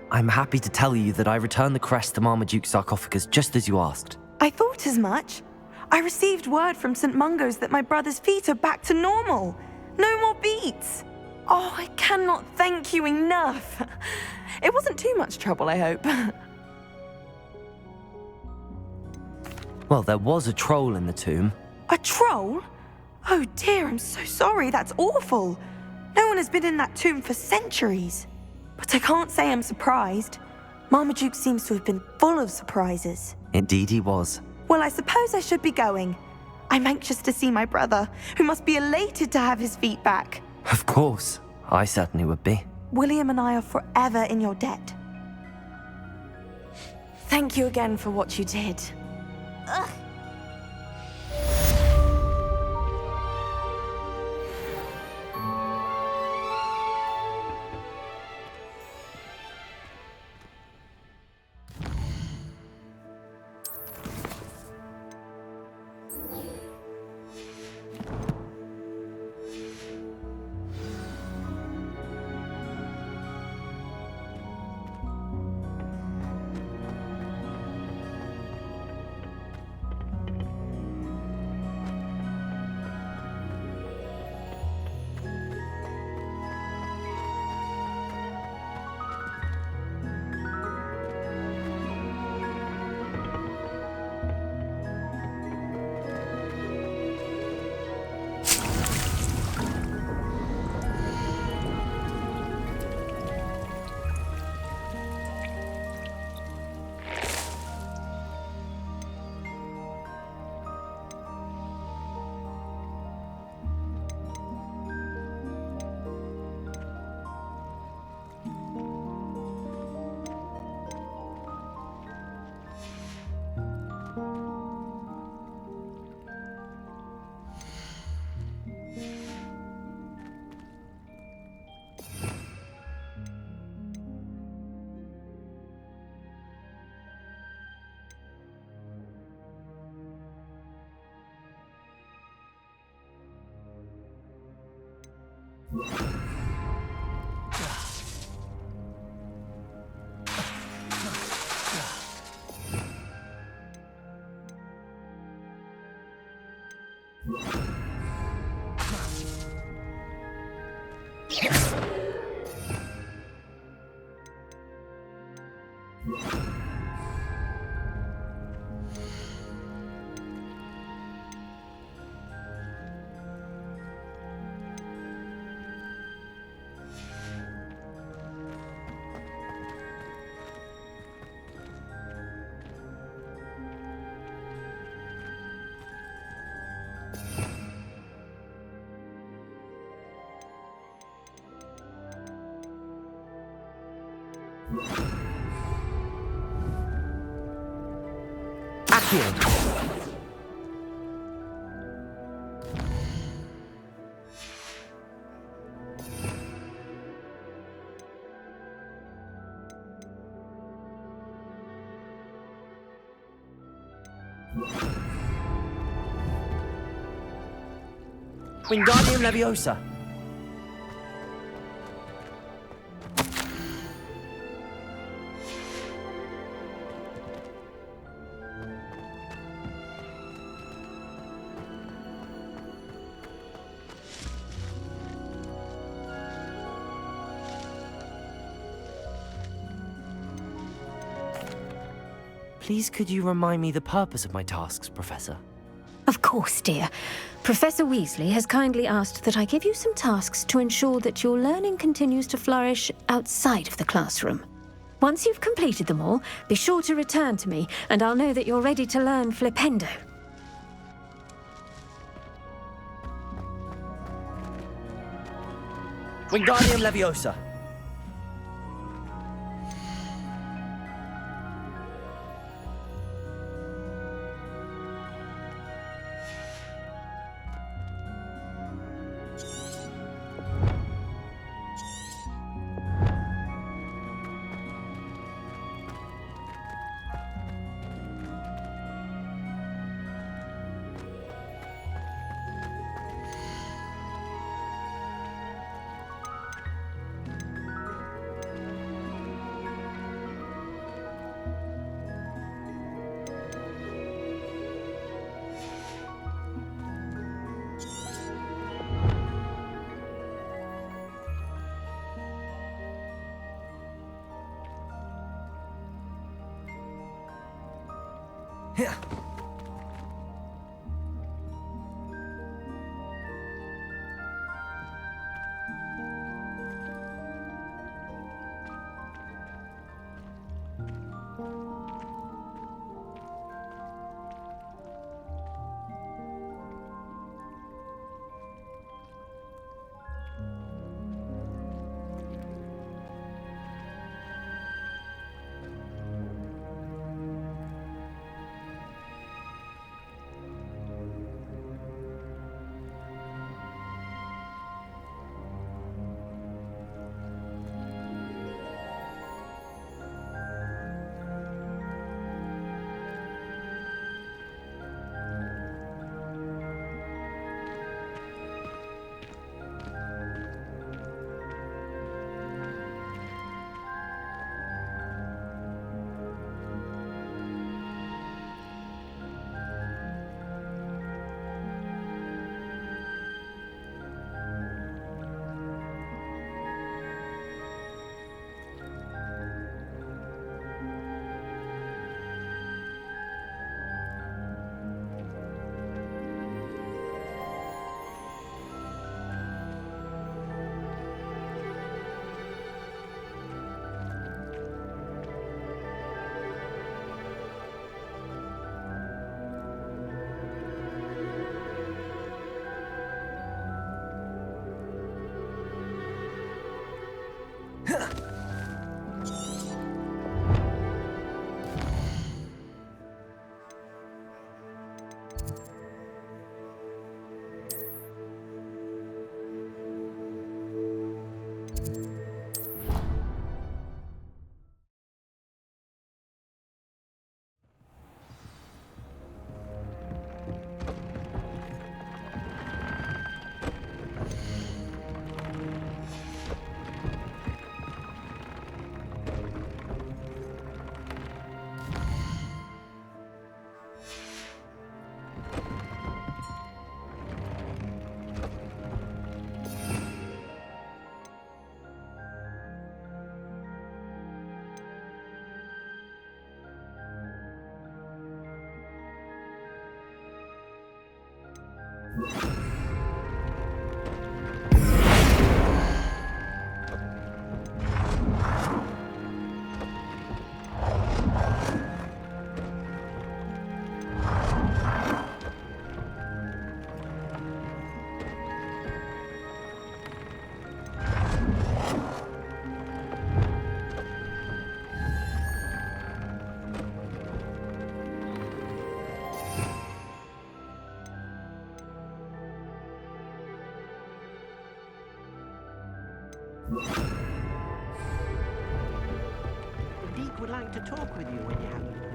I'm happy to tell you that I returned the crest to Marmaduke's sarcophagus just as you asked. I thought as much. I received word from St. Mungo's that my brother's feet are back to normal. No more beats. Oh, I cannot thank you enough. It wasn't too much trouble, I hope. Well, there was a troll in the tomb. A troll? Oh dear, I'm so sorry. That's awful. No one has been in that tomb for centuries. But I can't say I'm surprised. Marmaduke seems to have been full of surprises. Indeed he was. Well, I suppose I should be going. I'm anxious to see my brother, who must be elated to have his feet back. Of course. I certainly would be. William and I are forever in your debt. Thank you again for what you did. Ugh. Wingardium Leviosa. Please could you remind me the purpose of my tasks, Professor? Of course, dear. Professor Weasley has kindly asked that I give you some tasks to ensure that your learning continues to flourish outside of the classroom. Once you've completed them all, be sure to return to me, and I'll know that you're ready to learn Flipendo. Wingardium Leviosa. The Deek would like to talk with you when you have a moment.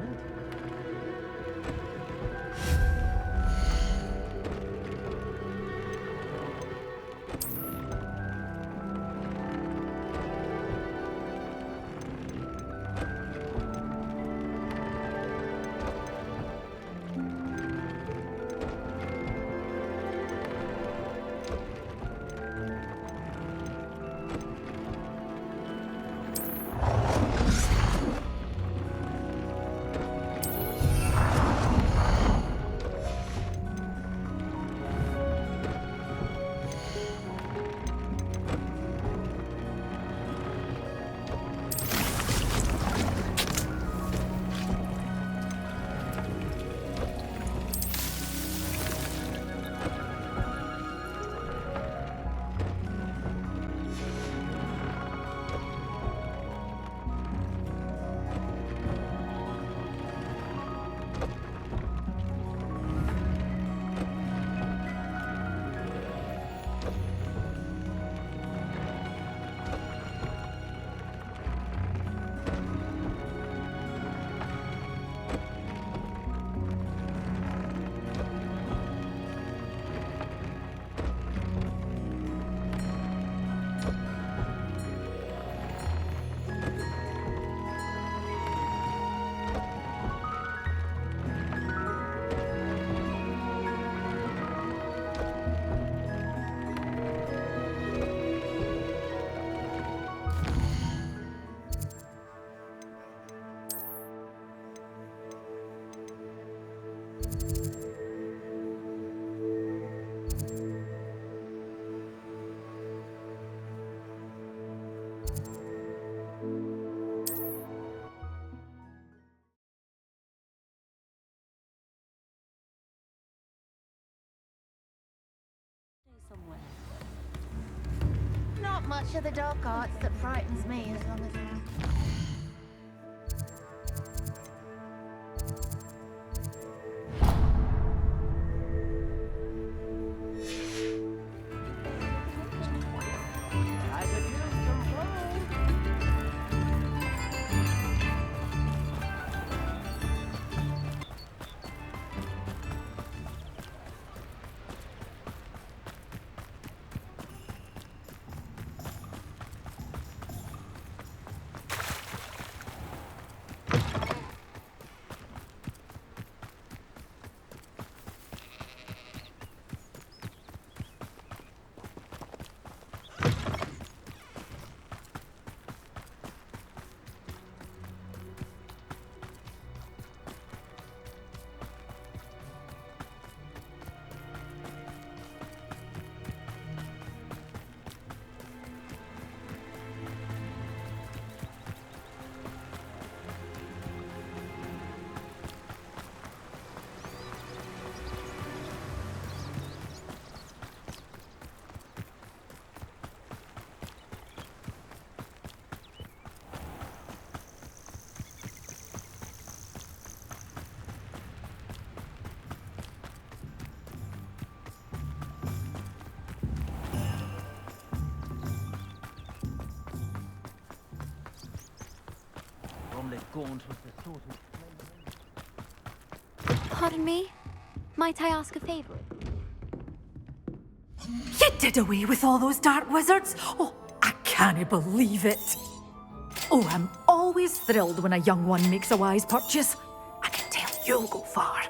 much of the dark arts that frightens me as long as Pardon me? Might I ask a favor? You did away with all those dark wizards? Oh, I can't believe it. Oh, I'm always thrilled when a young one makes a wise purchase. I can tell you'll go far.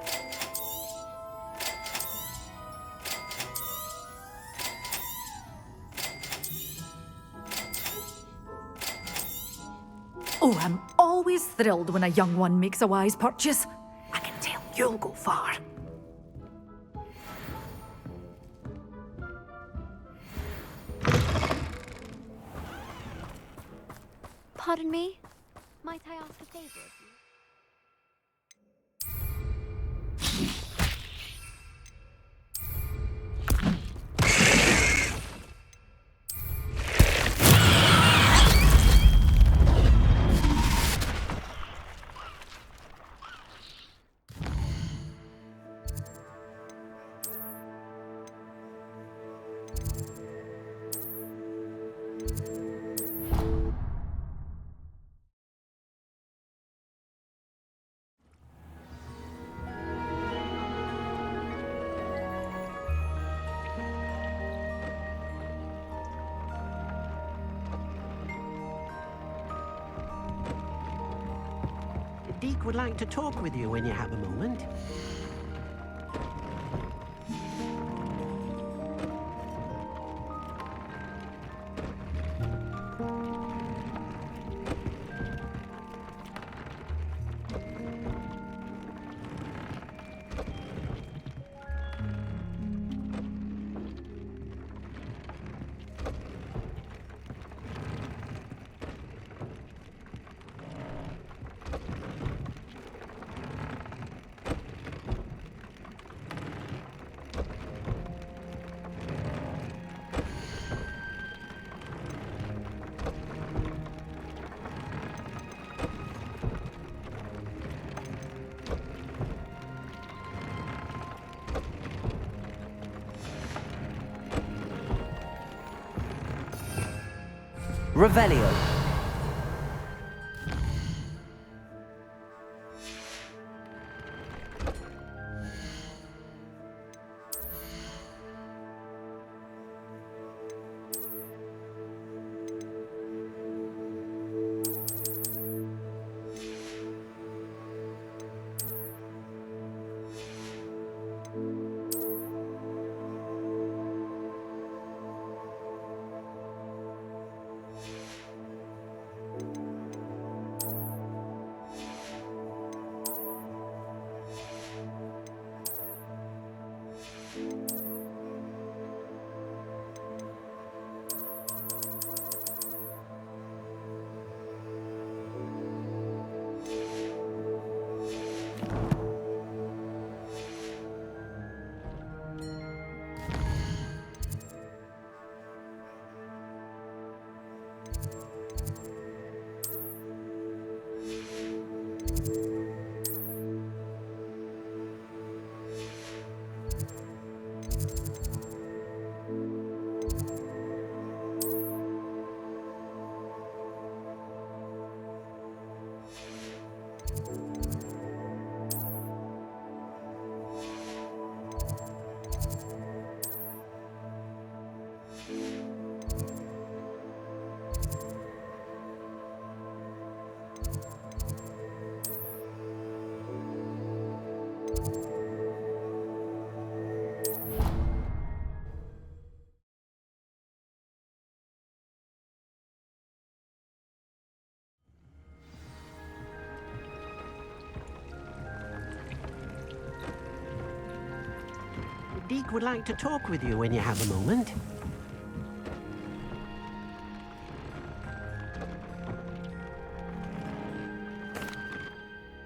Oh, I'm always thrilled when a young one makes a wise purchase. I can tell you'll go far. Pardon me? Might I ask a favor of you? Deke would like to talk with you when you have a moment. Revelio. Deke would like to talk with you when you have a moment.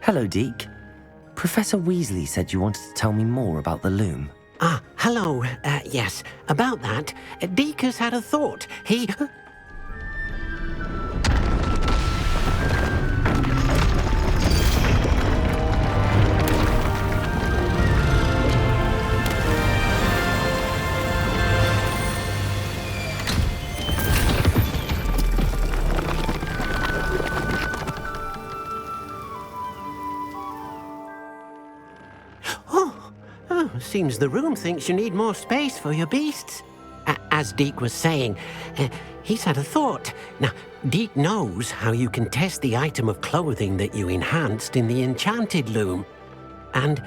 Hello, Deke. Professor Weasley said you wanted to tell me more about the loom. Ah, hello. Yes, about that, Deke has had a thought. He... Seems the room thinks you need more space for your beasts. As Deke was saying, he's had a thought. Now, Deke knows how you can test the item of clothing that you enhanced in the enchanted loom. And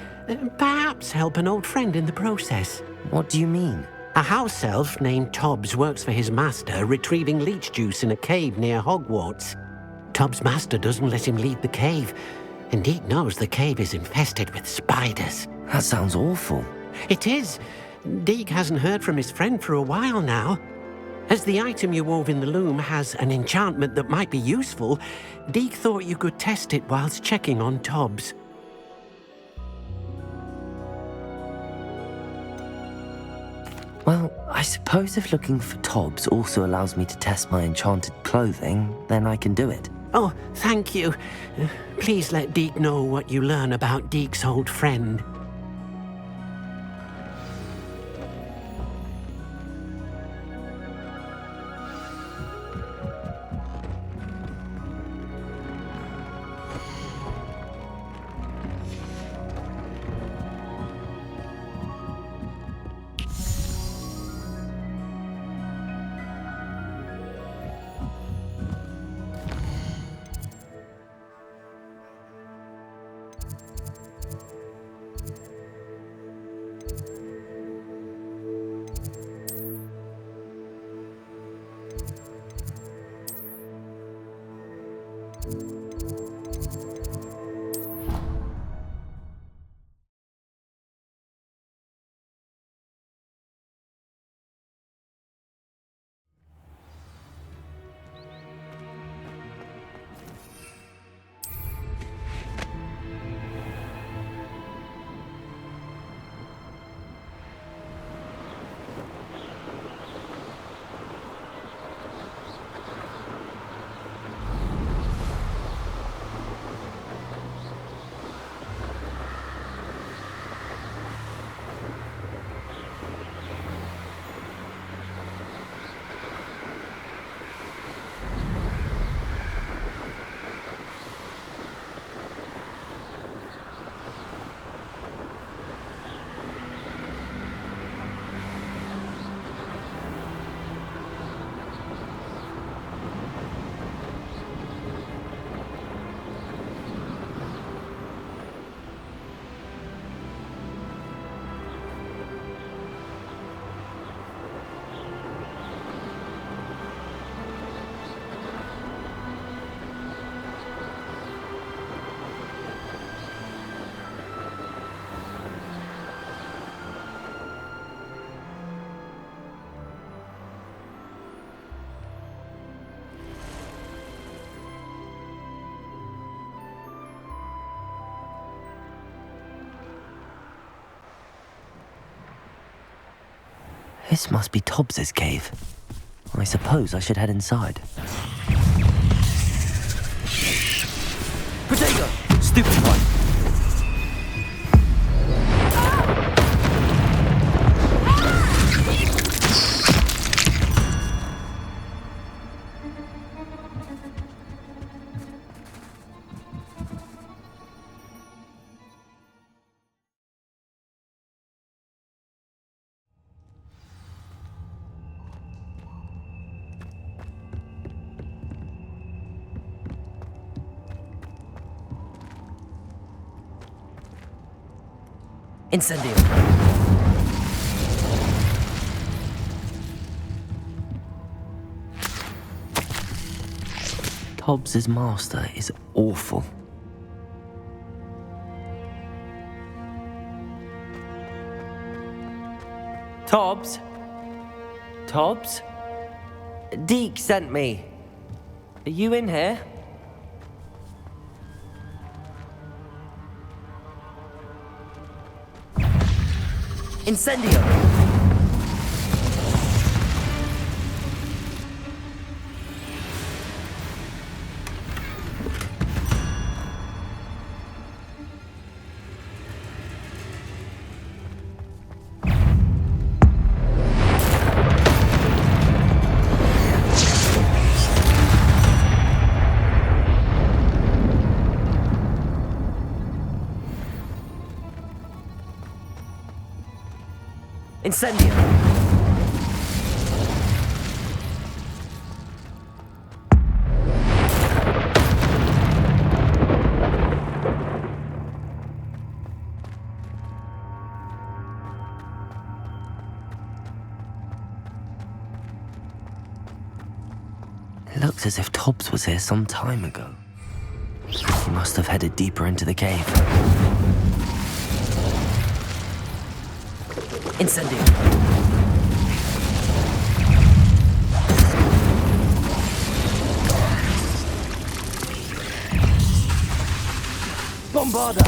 perhaps help an old friend in the process. What do you mean? A house elf named Tobbs works for his master, retrieving leech juice in a cave near Hogwarts. Tobbs' master doesn't let him leave the cave, and Deke knows the cave is infested with spiders. That sounds awful. It is. Deke hasn't heard from his friend for a while now. As the item you wove in the loom has an enchantment that might be useful, Deke thought you could test it whilst checking on Tobbs. Well, I suppose if looking for Tobbs also allows me to test my enchanted clothing, then I can do it. Oh, thank you. Please let Deke know what you learn about Deke's old friend. This must be Tobbs's cave. I suppose I should head inside. Potato! Stupid one! Incendio. Tobbs's master is awful. Tobbs? Tobbs? Deke sent me. Are you in here? Incendio! Incendio! It looks as if Tobbs was here some time ago. He must have headed deeper into the cave. Incendio! Bombarda!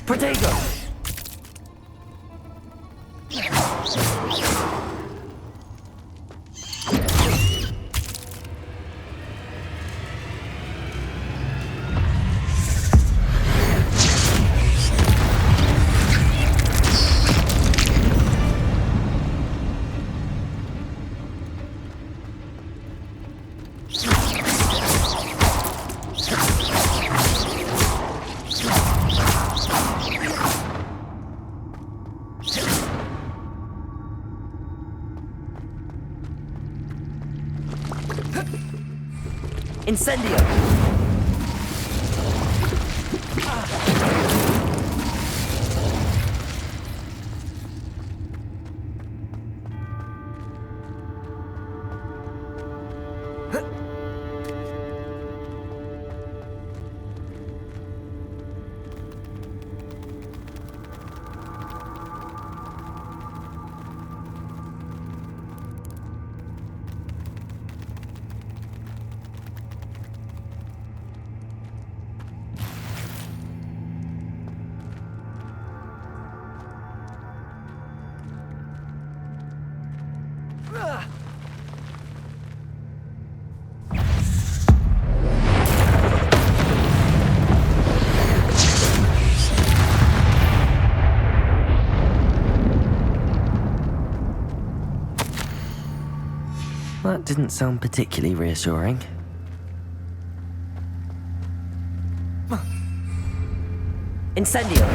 Protego! Incendio! That didn't sound particularly reassuring. Incendio!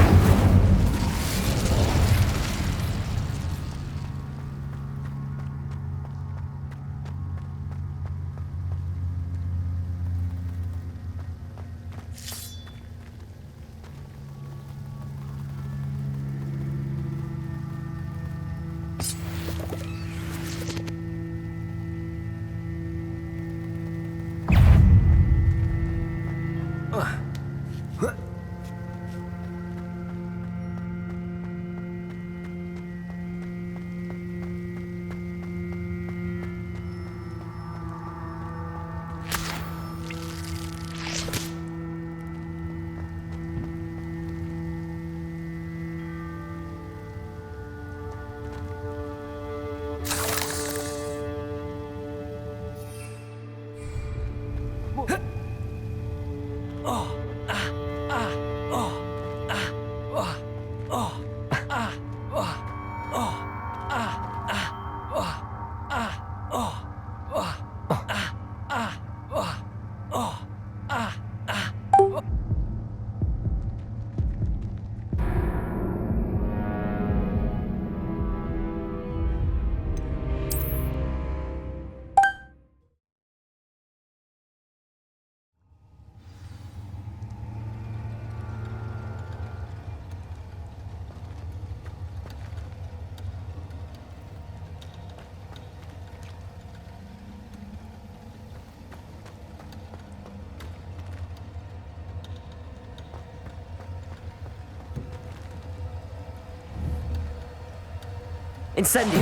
Incendio!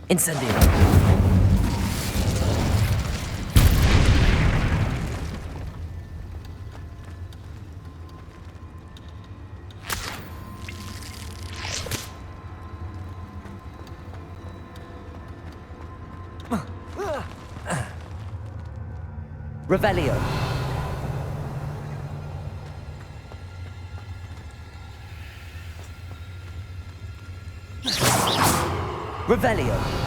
Incendio! Revelio! Revelio!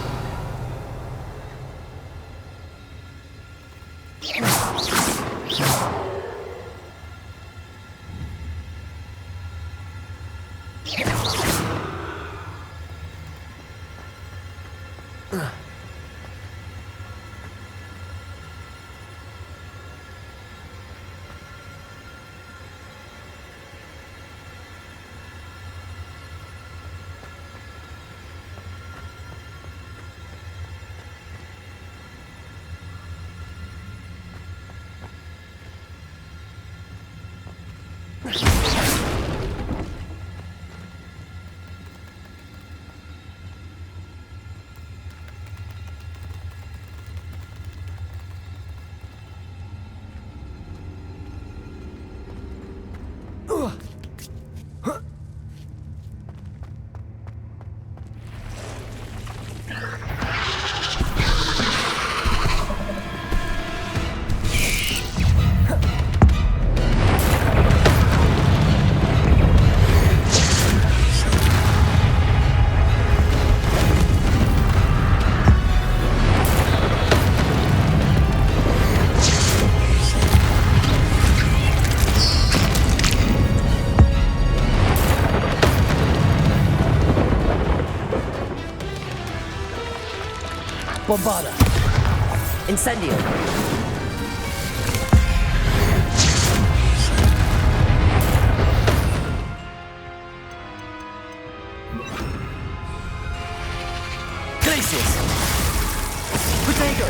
Bombarda! Incendio! Glacius! Potato!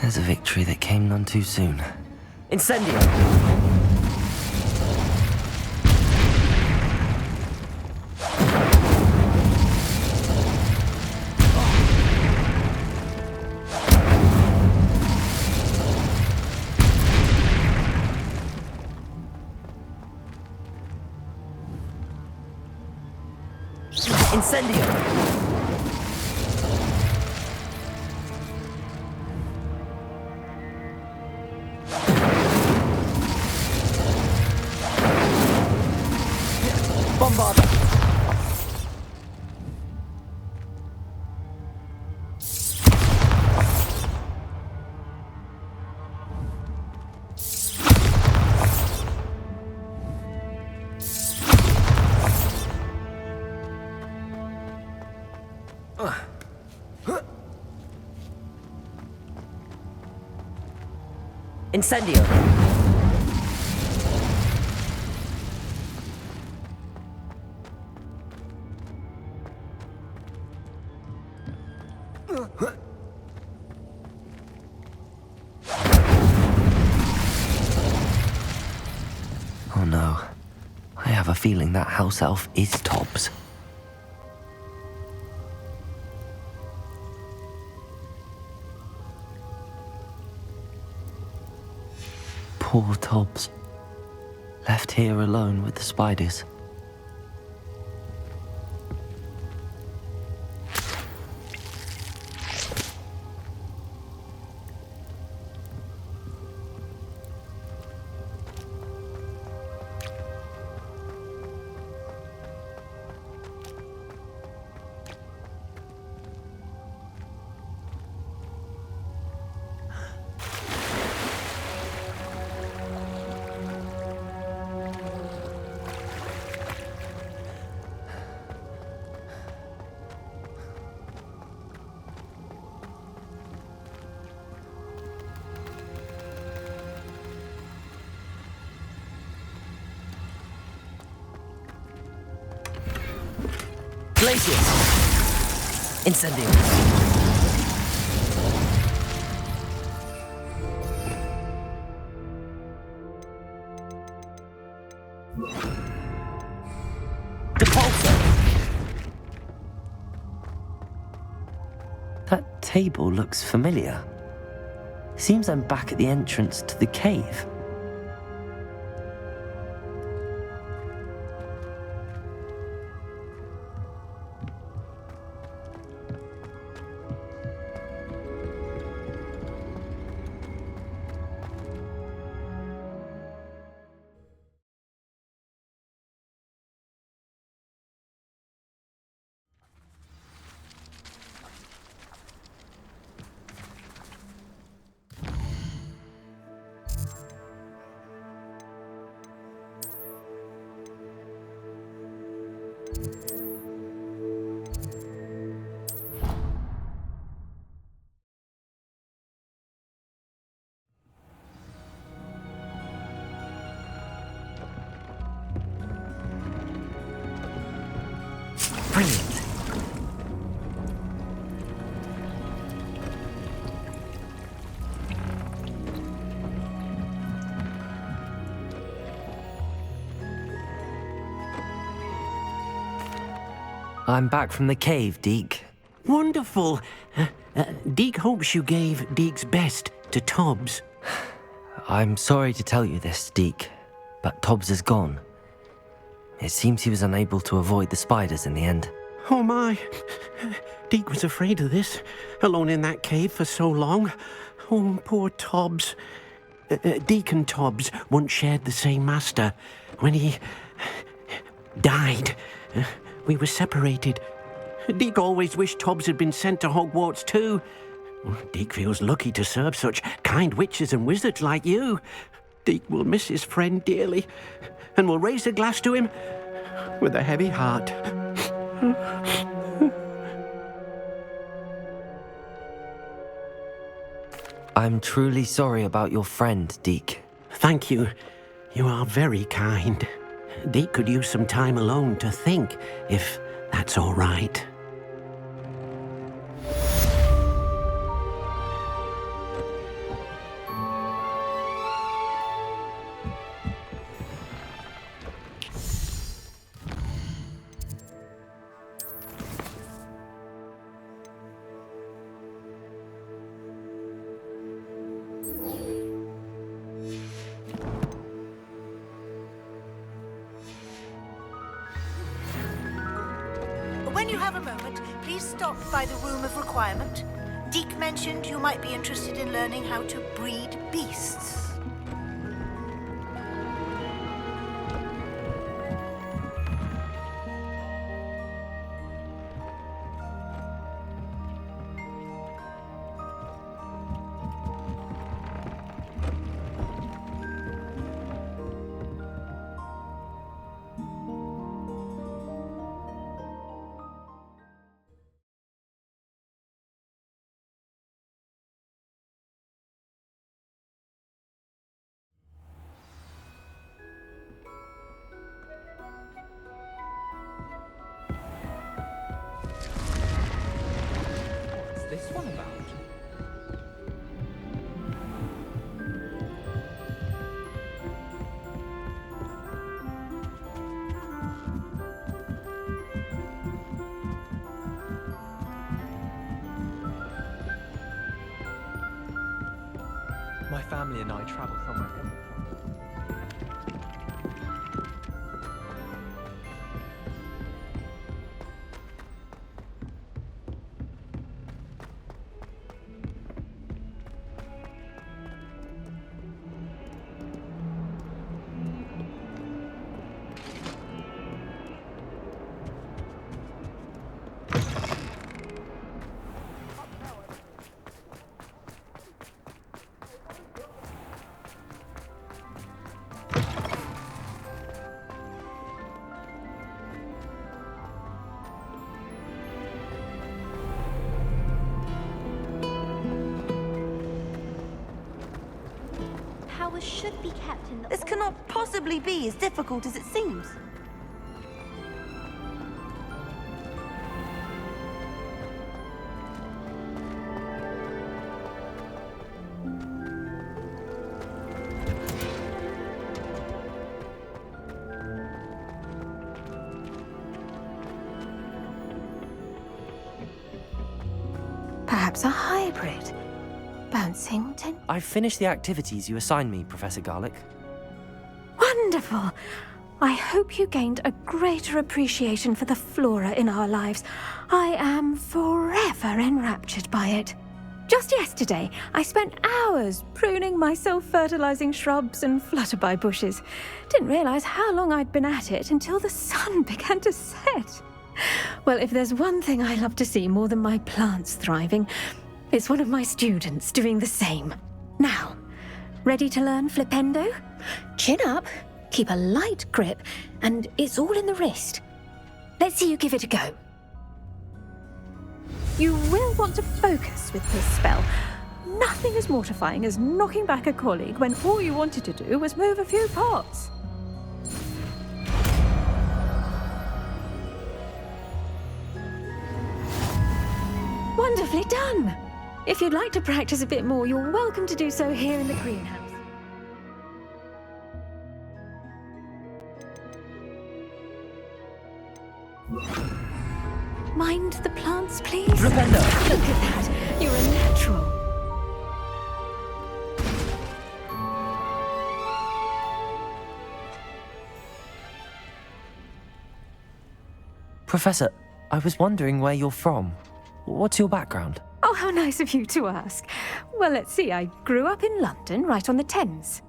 There's a victory that came none too soon. Incendio! Incendio! Bombarda! Incendio! Oh no. I have a feeling that house elf is Tobbs. Poor Tobbs. Left here alone with the spiders. Glaciers! Incendium! That table looks familiar. Seems I'm back at the entrance to the cave. Brilliant. I'm back from the cave, Deke. Wonderful. Deke hopes you gave Deke's best to Tobbs. I'm sorry to tell you this, Deke, but Tobbs is gone. It seems he was unable to avoid the spiders in the end. Oh my. Deke was afraid of this, alone in that cave for so long. Oh, poor Tobbs. Deke and Tobbs once shared the same master. When he died, we were separated. Deke always wished Tobbs had been sent to Hogwarts too. Deke feels lucky to serve such kind witches and wizards like you. Deke will miss his friend dearly, and will raise a glass to him with a heavy heart. I'm truly sorry about your friend, Deke. Thank you. You are very kind. Deke could use some time alone to think, if that's all right. When you have a moment, please stop by the Room of Requirement. Deke mentioned you might be interested in learning how to breed beasts. What's this one about? My family and I travel somewhere. flowers should be kept in the... This cannot possibly be as difficult as it seems. Perhaps a hybrid. Bouncing tin. I've finished the activities you assigned me, Professor Garlick. Wonderful! I hope you gained a greater appreciation for the flora in our lives. I am forever enraptured by it. Just yesterday, I spent hours pruning my self-fertilizing shrubs and flutterby bushes. Didn't realize how long I'd been at it until the sun began to set. Well, if there's one thing I love to see more than my plants thriving, it's one of my students doing the same. Now, ready to learn flipendo? Chin up, keep a light grip, and it's all in the wrist. Let's see you give it a go. You will want to focus with this spell. Nothing as mortifying as knocking back a colleague when all you wanted to do was move a few pots. Wonderfully done! If you'd like to practice a bit more, you're welcome to do so here in the greenhouse. Mind the plants, please? Flipendo! Look at that! You're a natural. Professor, I was wondering where you're from. What's your background? Oh, how nice of you to ask. Well, let's see. I grew up in London, right on the Thames.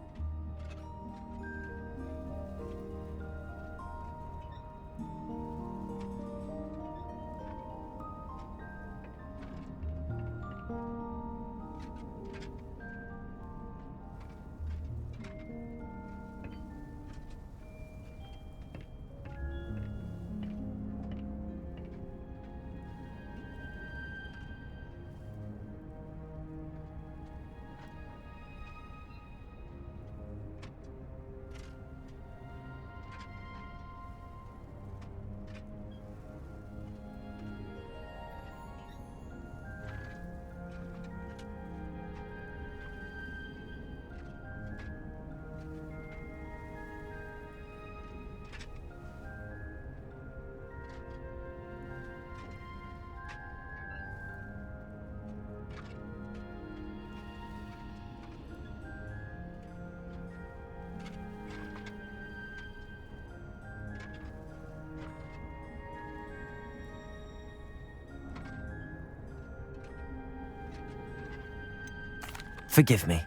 Forgive me.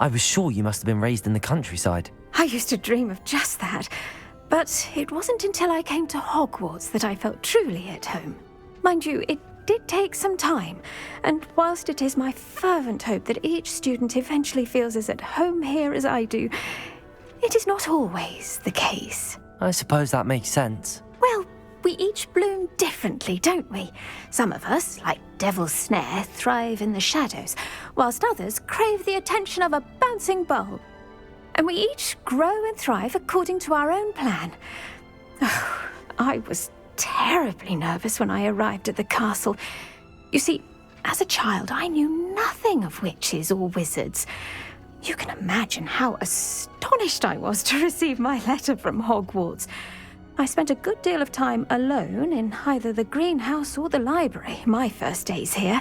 I was sure you must have been raised in the countryside. I used to dream of just that. But it wasn't until I came to Hogwarts that I felt truly at home. Mind you, it did take some time, and whilst it is my fervent hope that each student eventually feels as at home here as I do, it is not always the case. I suppose that makes sense. Well, we each bloom differently, don't we? Some of us, like Devil's Snare, thrive in the shadows, whilst others crave the attention of a bouncing bulb. And we each grow and thrive according to our own plan. Oh, I was terribly nervous when I arrived at the castle. You see, as a child, I knew nothing of witches or wizards. You can imagine how astonished I was to receive my letter from Hogwarts. I spent a good deal of time alone in either the greenhouse or the library my first days here.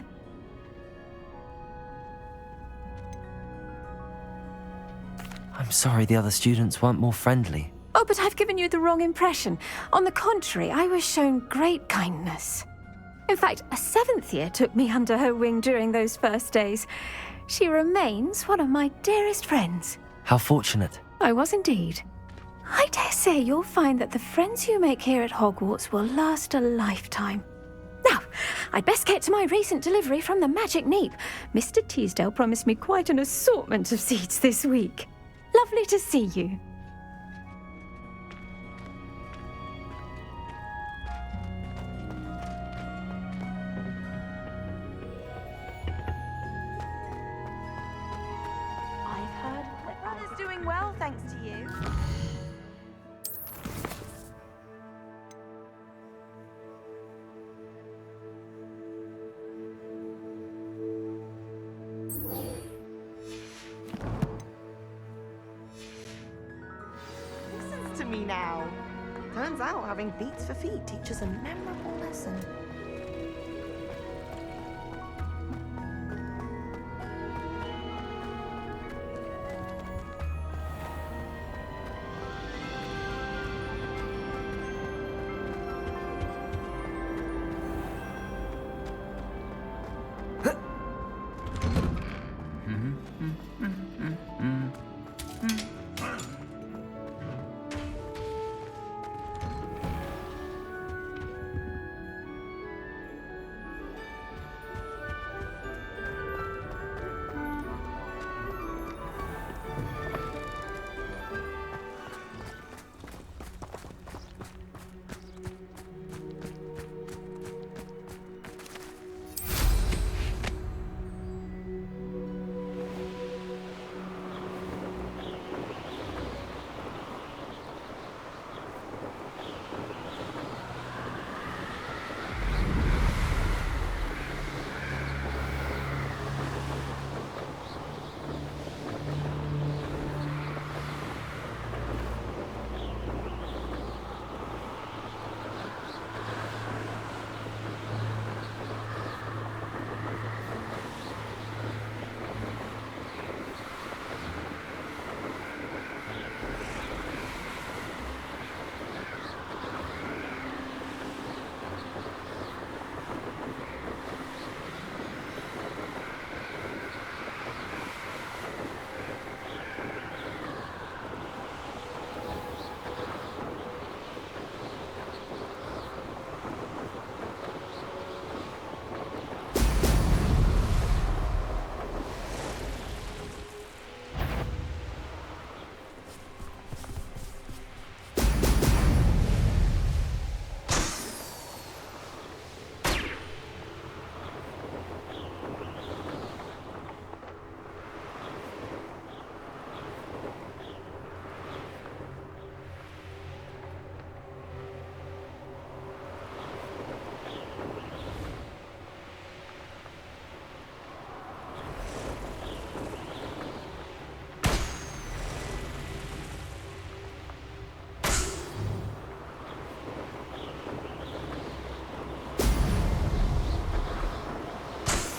I'm sorry the other students weren't more friendly. Oh, but I've given you the wrong impression. On the contrary, I was shown great kindness. In fact, a 7th year took me under her wing during those first days. She remains one of my dearest friends. How fortunate. I was indeed. I dare say you'll find that the friends you make here at Hogwarts will last a lifetime. Now, I'd best get to my recent delivery from the Magic Neep. Mr. Teasdale promised me quite an assortment of seeds this week. Lovely to see you. I've heard that brothers do doing well, thanks to you. Listens to me now. Turns out having beats for feet teaches a memorable lesson.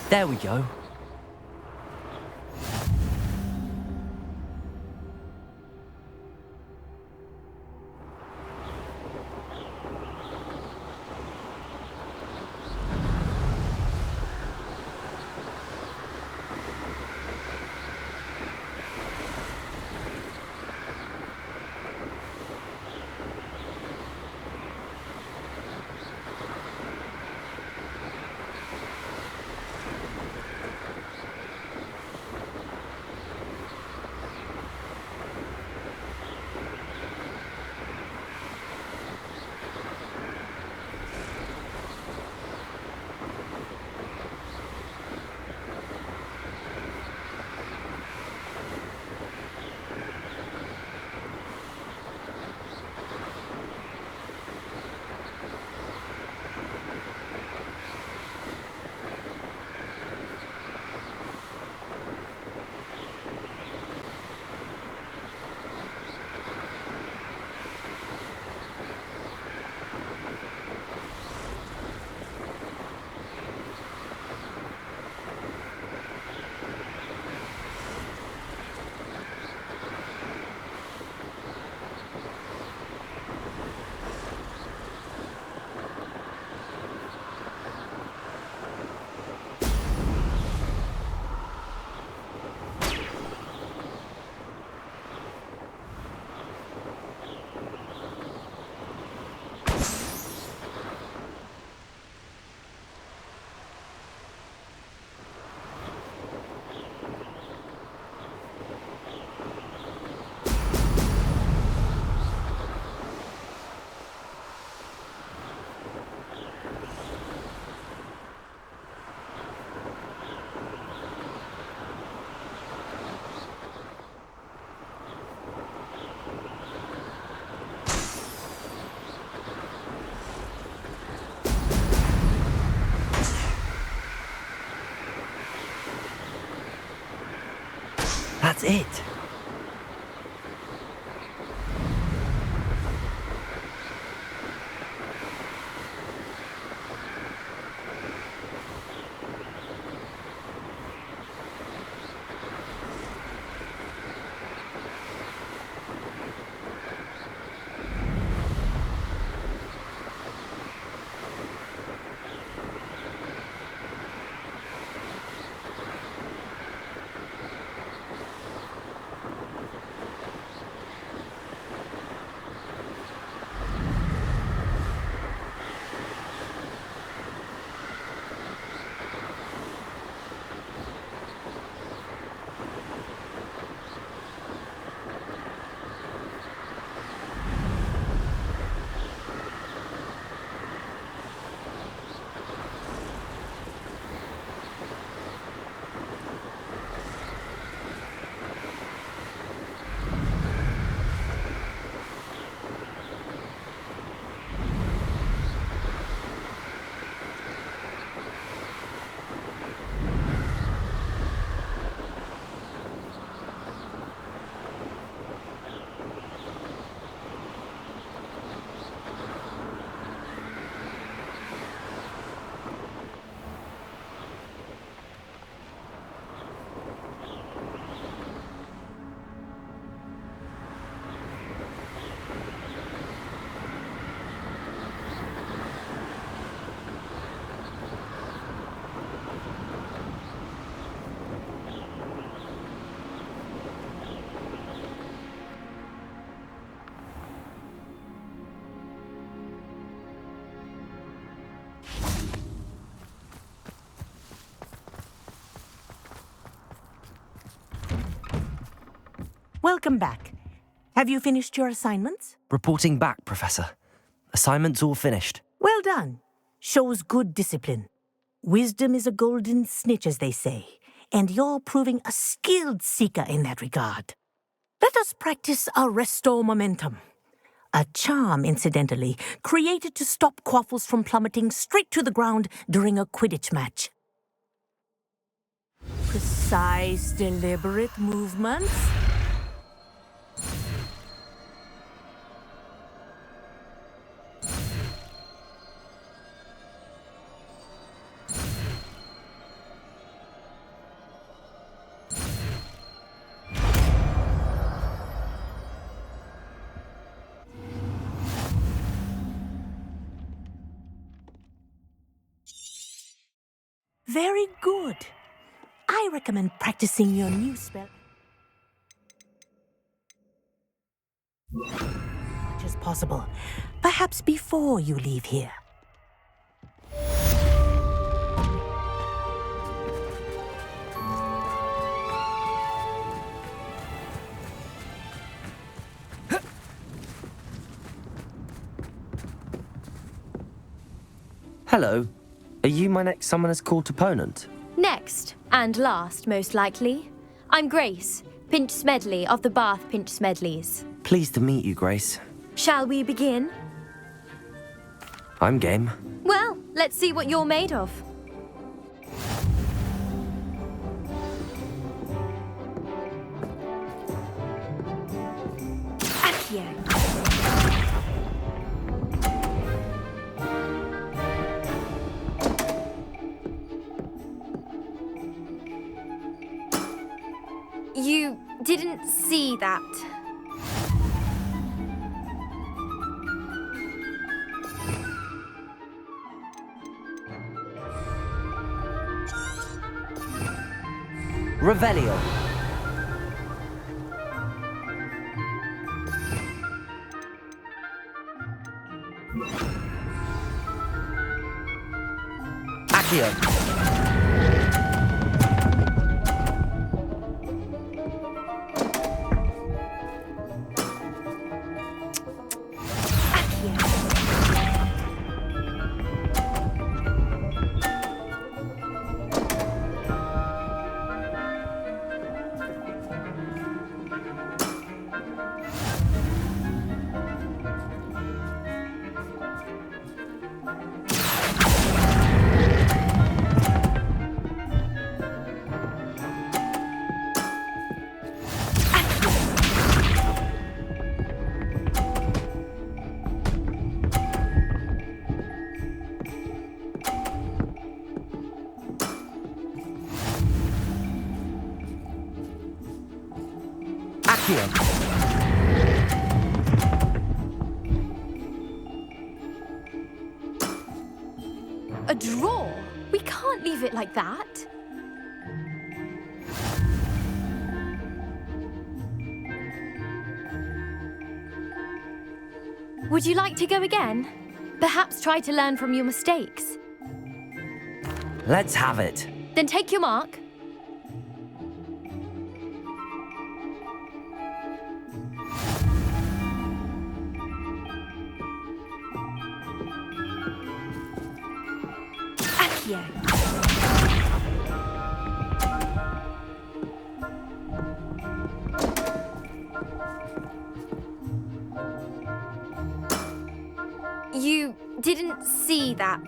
There we go. That's it. Welcome back. Have you finished your assignments? Reporting back, Professor. Assignment's all finished. Well done. Shows good discipline. Wisdom is a golden snitch, as they say, and you're proving a skilled seeker in that regard. Let us practice our restore momentum. A charm, incidentally, created to stop quaffles from plummeting straight to the ground during a Quidditch match. Precise, deliberate movements. Very good. I recommend practicing your new spell as much as possible, perhaps before you leave here. Hello. Are you my next Summoner's Court opponent? Next, and last, most likely. I'm Grace, Pinch Smedley of the Bath Pinch Smedleys. Pleased to meet you, Grace. Shall we begin? I'm game. Well, let's see what you're made of. Accio. You didn't see that. Revelio. Accio. A draw? We can't leave it like that. Would you like to go again? Perhaps try to learn from your mistakes. Let's have it. Then take your mark. Accio. You didn't see that.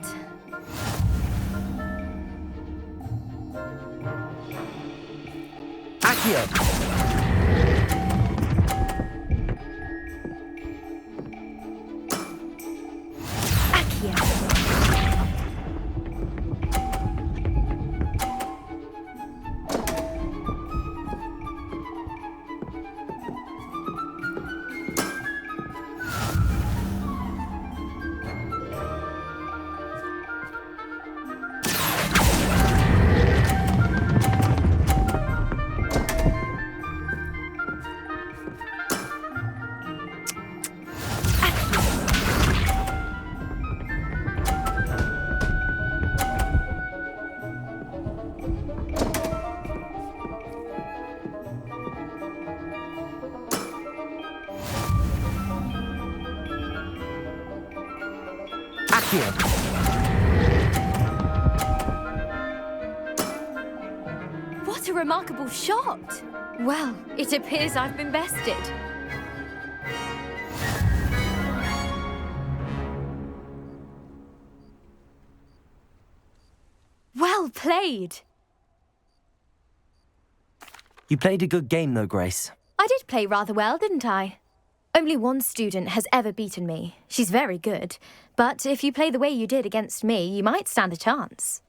What a remarkable shot! Well, it appears I've been bested. Well played! You played a good game though, Grace. I did play rather well, didn't I? Only one student has ever beaten me. She's very good. But if you play the way you did against me, you might stand a chance.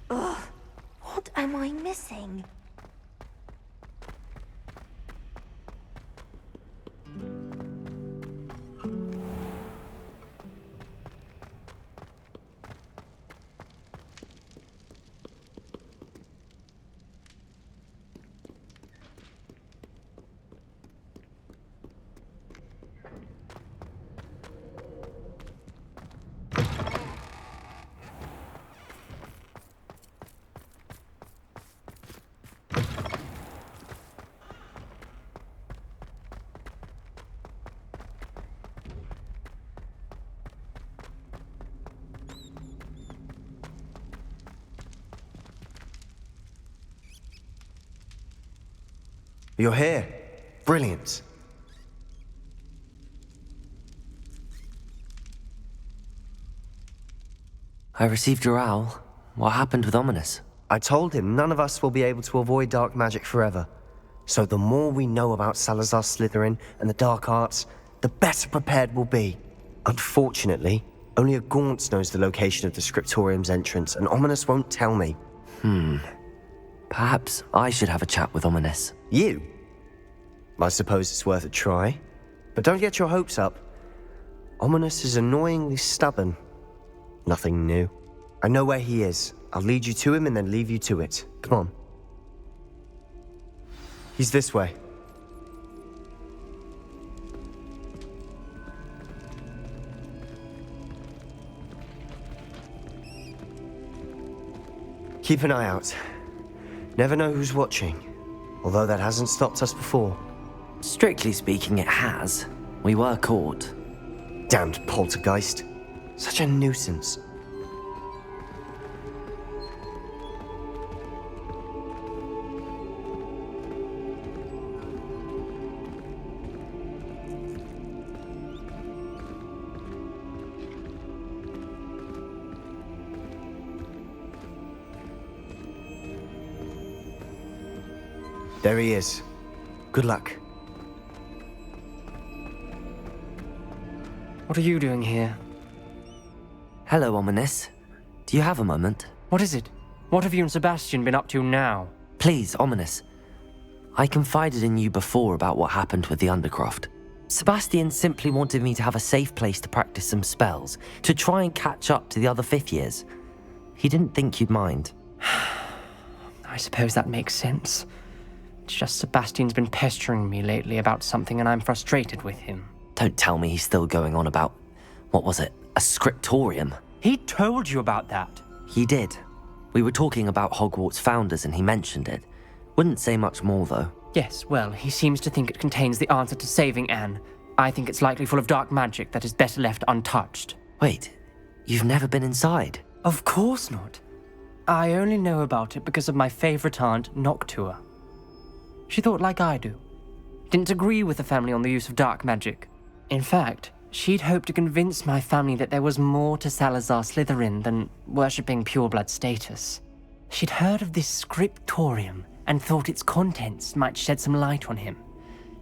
Ugh, what am I missing? You're here. Brilliant. I received your owl. What happened with Ominous? I told him none of us will be able to avoid dark magic forever. So the more we know about Salazar Slytherin and the dark arts, the better prepared we'll be. Unfortunately, Only a Gaunt knows the location of the scriptorium's entrance, and Ominous won't tell me. Perhaps I should have a chat with Ominous. You? I suppose it's worth a try. But don't get your hopes up. Ominous is annoyingly stubborn. Nothing new. I know where he is. I'll lead you to him and then leave you to it. Come on. He's this way. Keep an eye out. Never know who's watching. Although that hasn't stopped us before. Strictly speaking, it has. We were caught. Damned poltergeist. Such a nuisance. There he is. Good luck. What are you doing here? Hello, Ominous. Do you have a moment? What is it? What have you and Sebastian been up to now? Please, Ominous. I confided in you before about what happened with the Undercroft. Sebastian simply wanted me to have a safe place to practice some spells, to try and catch up to the other fifth years. He didn't think you'd mind. I suppose that makes sense. It's just Sebastian's been pestering me lately about something and I'm frustrated with him. Don't tell me he's still going on about, what was it, a scriptorium? He told you about that. He did. We were talking about Hogwarts founders and he mentioned it. Wouldn't say much more though. Yes, well, he seems to think it contains the answer to saving Anne. I think it's likely full of dark magic that is better left untouched. Wait, you've never been inside? Of course not. I only know about it because of my favorite aunt, Noctua. She thought like I do. Didn't agree with the family on the use of dark magic. In fact, she'd hoped to convince my family that there was more to Salazar Slytherin than worshipping pureblood status. She'd heard of this scriptorium and thought its contents might shed some light on him.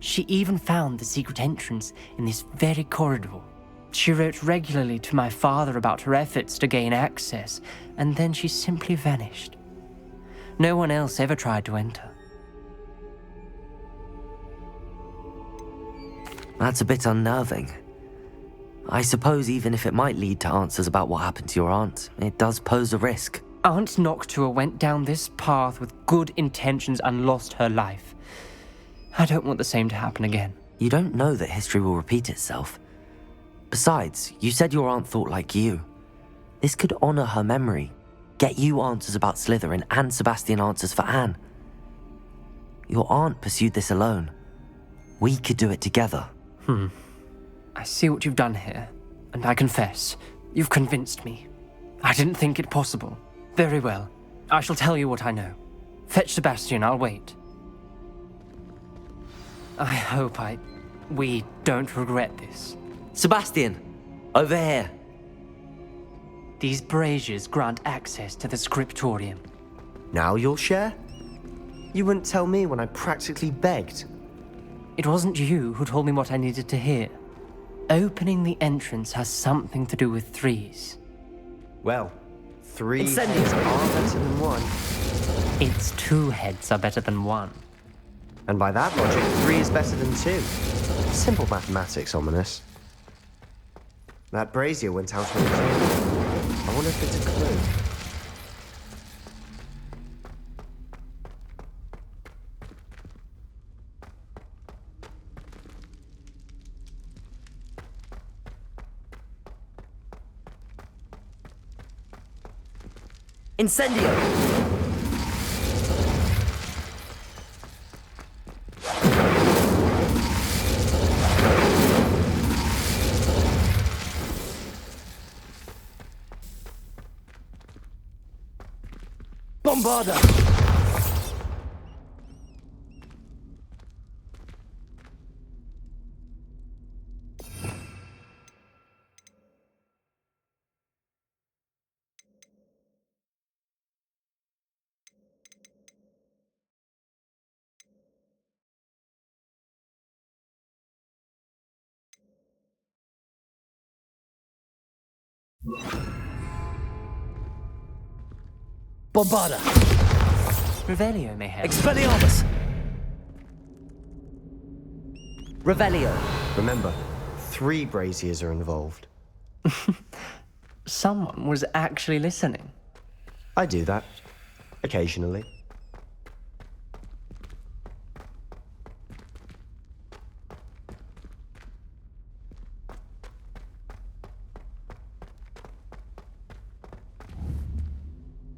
She even found the secret entrance in this very corridor. She wrote regularly to my father about her efforts to gain access, and then she simply vanished. No one else ever tried to enter. That's a bit unnerving. I suppose even if it might lead to answers about what happened to your aunt, it does pose a risk. Aunt Noctua went down this path with good intentions and lost her life. I don't want the same to happen again. You don't know that history will repeat itself. Besides, you said your aunt thought like you. This could honor her memory, get you answers about Slytherin and Sebastian answers for Anne. Your aunt pursued this alone. We could do it together. I see what you've done here, and I confess, you've convinced me. I didn't think it possible. Very well. I shall tell you what I know. Fetch Sebastian, I'll wait. I hope we don't regret this. Sebastian, over here. These braziers grant access to the scriptorium. Now you'll share? You wouldn't tell me when I practically begged. It wasn't you who told me what I needed to hear. Opening the entrance has something to do with threes. Well, 3 Incendiary. heads are better than 1. Its 2 heads are better than 1. And by that logic, 3 is better than 2. Simple mathematics, Ominous. That brazier went out on its own. I wonder if it's a clue. Incendio! Bombarda! Bombarda! Revelio may have. Expelliarmus! Revelio! Remember, 3 braziers are involved. Someone was actually listening. I do that. Occasionally.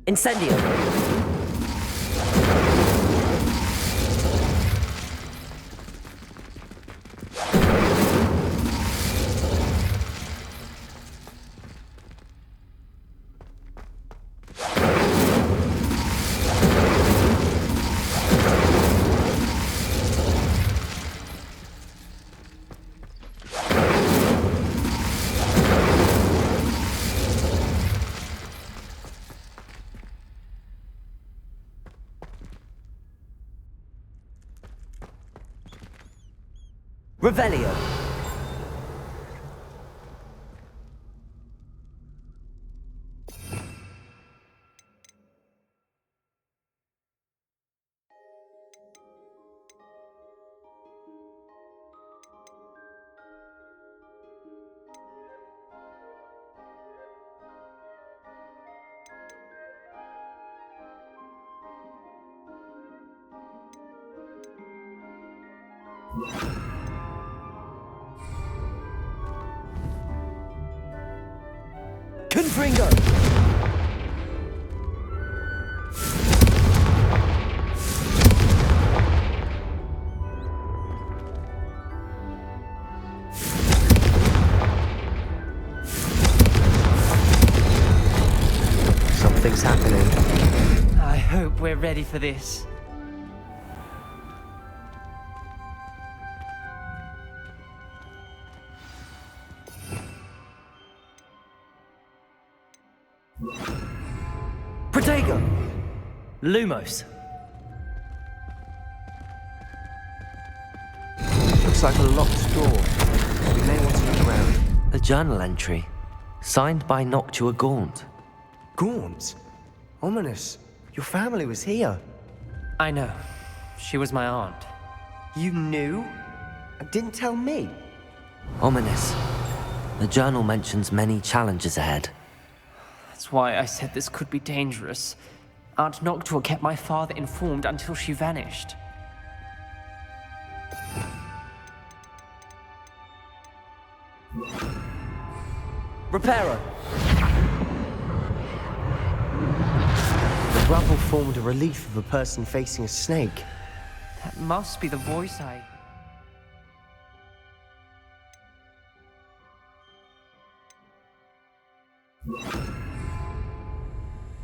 Incendio! Revelio! Confringo! Something's happening. I hope we're ready for this. Protego! Lumos! Looks like a locked door. We may want to look around. A journal entry, signed by Noctua Gaunt. Gaunt? Ominous. Your family was here. I know. She was my aunt. You knew? And didn't tell me? Ominous. The journal mentions many challenges ahead. That's why I said this could be dangerous. Aunt Noctua kept my father informed until she vanished. Reparo! The rubble formed a relief of a person facing a snake. That must be the voice I...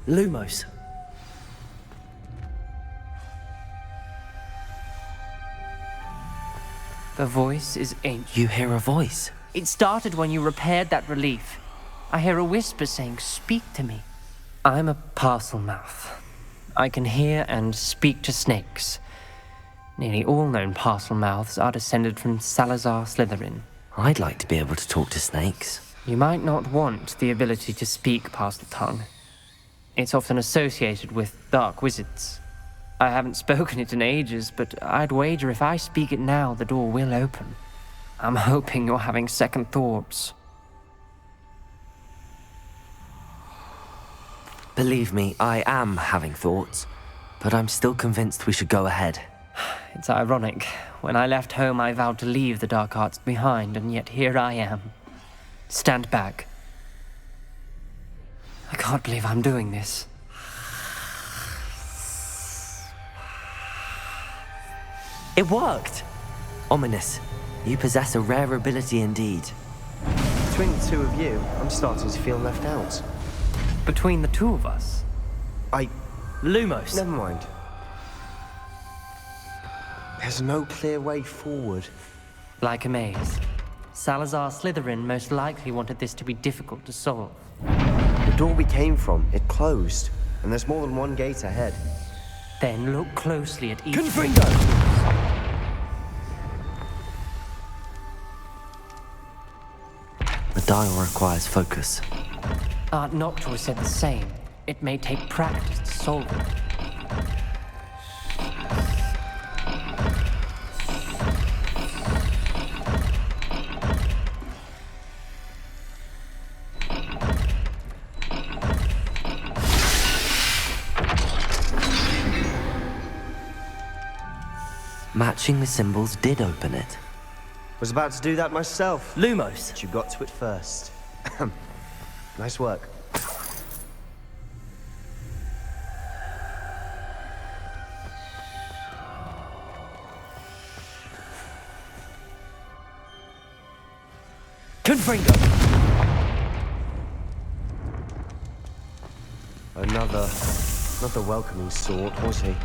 Lumos. The voice is ancient. You hear a voice? It started when you repaired that relief. I hear a whisper saying, "Speak to me." I'm a parcel mouth. I can hear and speak to snakes. Nearly all known parcel mouths are descended from Salazar Slytherin. I'd like to be able to talk to snakes. You might not want the ability to speak parcel tongue. It's often associated with dark wizards. I haven't spoken it in ages, but I'd wager if I speak it now, the door will open. I'm hoping you're having second thoughts. Believe me, I am having thoughts, but I'm still convinced we should go ahead. It's ironic. When I left home, I vowed to leave the dark arts behind, and yet here I am. Stand back. I can't believe I'm doing this. It worked! Ominous, you possess a rare ability indeed. Between the two of you, I'm starting to feel left out. Between the two of us? Lumos. Never mind. There's no clear way forward. Like a maze. Salazar Slytherin most likely wanted this to be difficult to solve. The door we came from, it closed. And there's more than one gate ahead. Then look closely at each... Confringo! The dial requires focus. Aunt Noctua said the same. It may take practice to solve it. Matching the symbols did open it. Was about to do that myself. Lumos. But you got to it first. Nice work. Confringo! Not the welcoming sort, was he?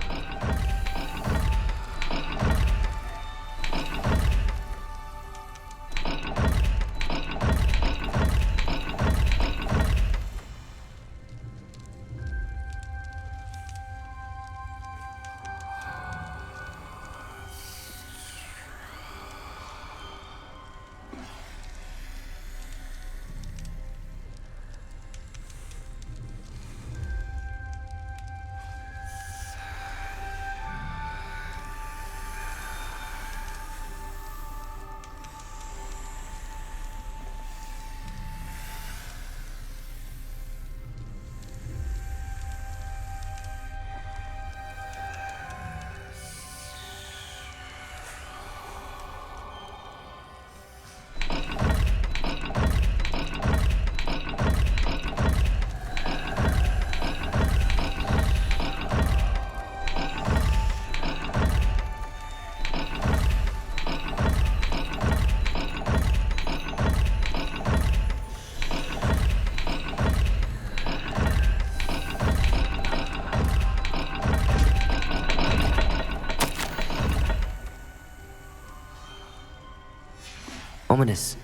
Ominous.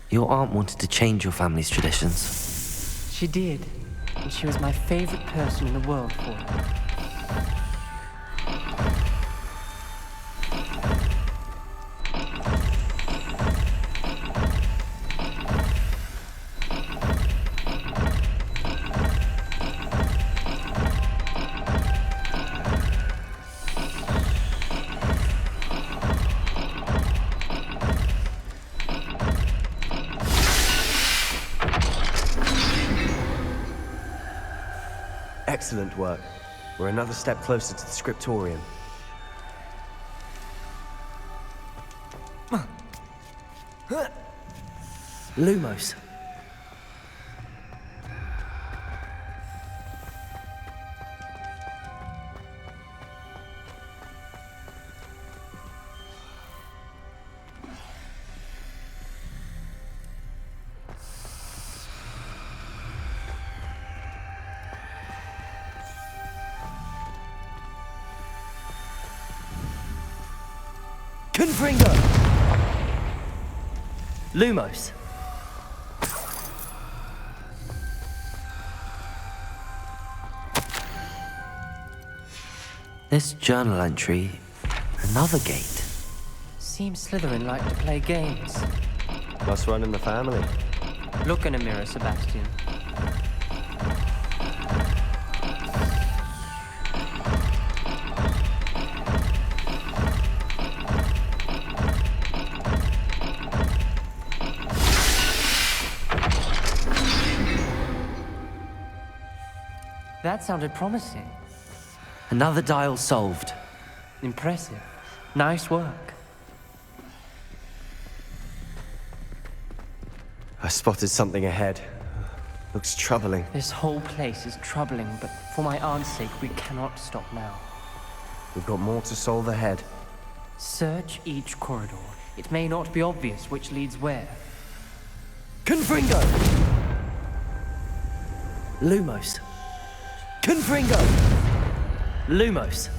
Your aunt wanted to change your family's traditions. She did, and she was my favorite person in the world for it. Excellent work. We're another step closer to the scriptorium. Lumos. Confringo! Lumos. This journal entry, another gate. Seems Slytherin like to play games. Must run in the family. Look in a mirror, Sebastian. That sounded promising. Another dial solved. Impressive. Nice work. I spotted something ahead. Looks troubling. This whole place is troubling, but for my aunt's sake, we cannot stop now. We've got more to solve ahead. Search each corridor. It may not be obvious which leads where. Confringo! Lumos. Confringo! Lumos.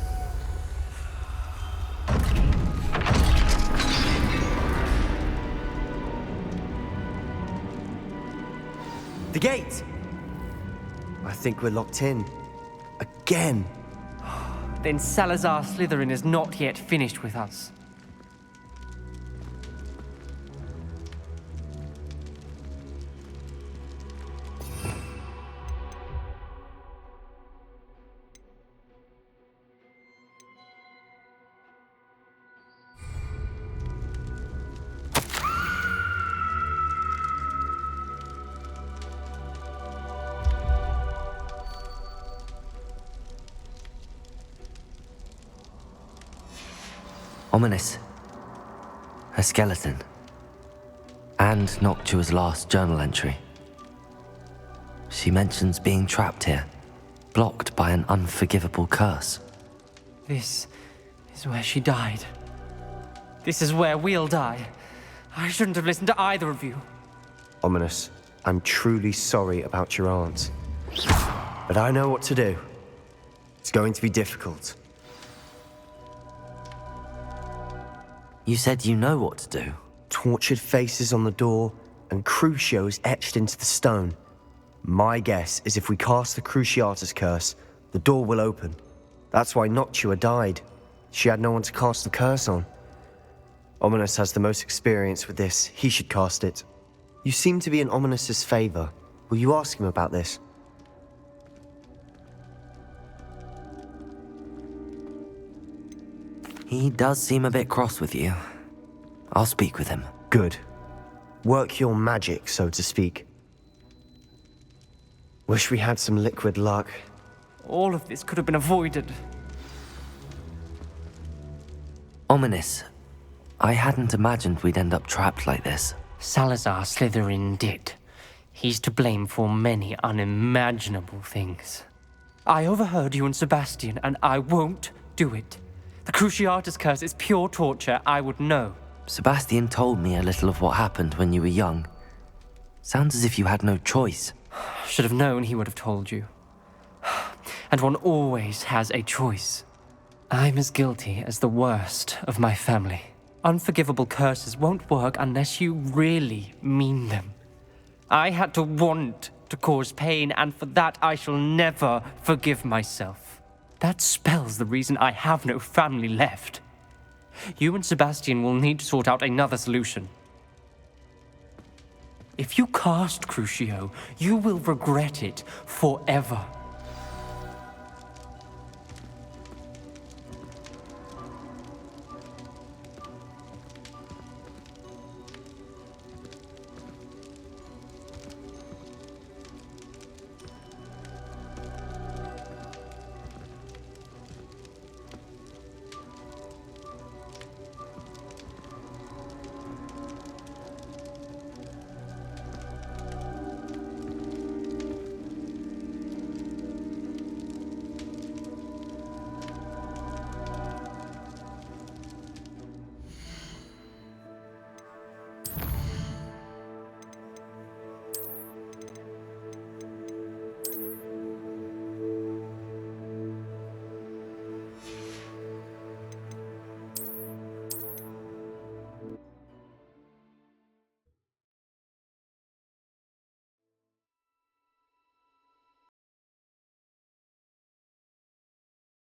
The gate! I think we're locked in. Again! Then Salazar Slytherin is not yet finished with us. Ominous. Her skeleton. And Noctua's last journal entry. She mentions being trapped here, blocked by an unforgivable curse. This is where she died. This is where we'll die. I shouldn't have listened to either of you. Ominous, I'm truly sorry about your aunt. But I know what to do. It's going to be difficult. You said you know what to do. Tortured faces on the door, and Crucio is etched into the stone. My guess is if we cast the Cruciatus curse, the door will open. That's why Noctua died. She had no one to cast the curse on. Ominous has the most experience with this. He should cast it. You seem to be in Ominous's favor. Will you ask him about this? He does seem a bit cross with you. I'll speak with him. Good. Work your magic, so to speak. Wish we had some liquid luck. All of this could have been avoided. Ominous. I hadn't imagined we'd end up trapped like this. Salazar Slytherin did. He's to blame for many unimaginable things. I overheard you and Sebastian, and I won't do it. The Cruciatus curse is pure torture, I would know. Sebastian told me a little of what happened when you were young. Sounds as if you had no choice. Should have known he would have told you. And one always has a choice. I'm as guilty as the worst of my family. Unforgivable curses won't work unless you really mean them. I had to want to cause pain, and for that I shall never forgive myself. That spells the reason I have no family left. You and Sebastian will need to sort out another solution. If you cast Crucio, you will regret it forever.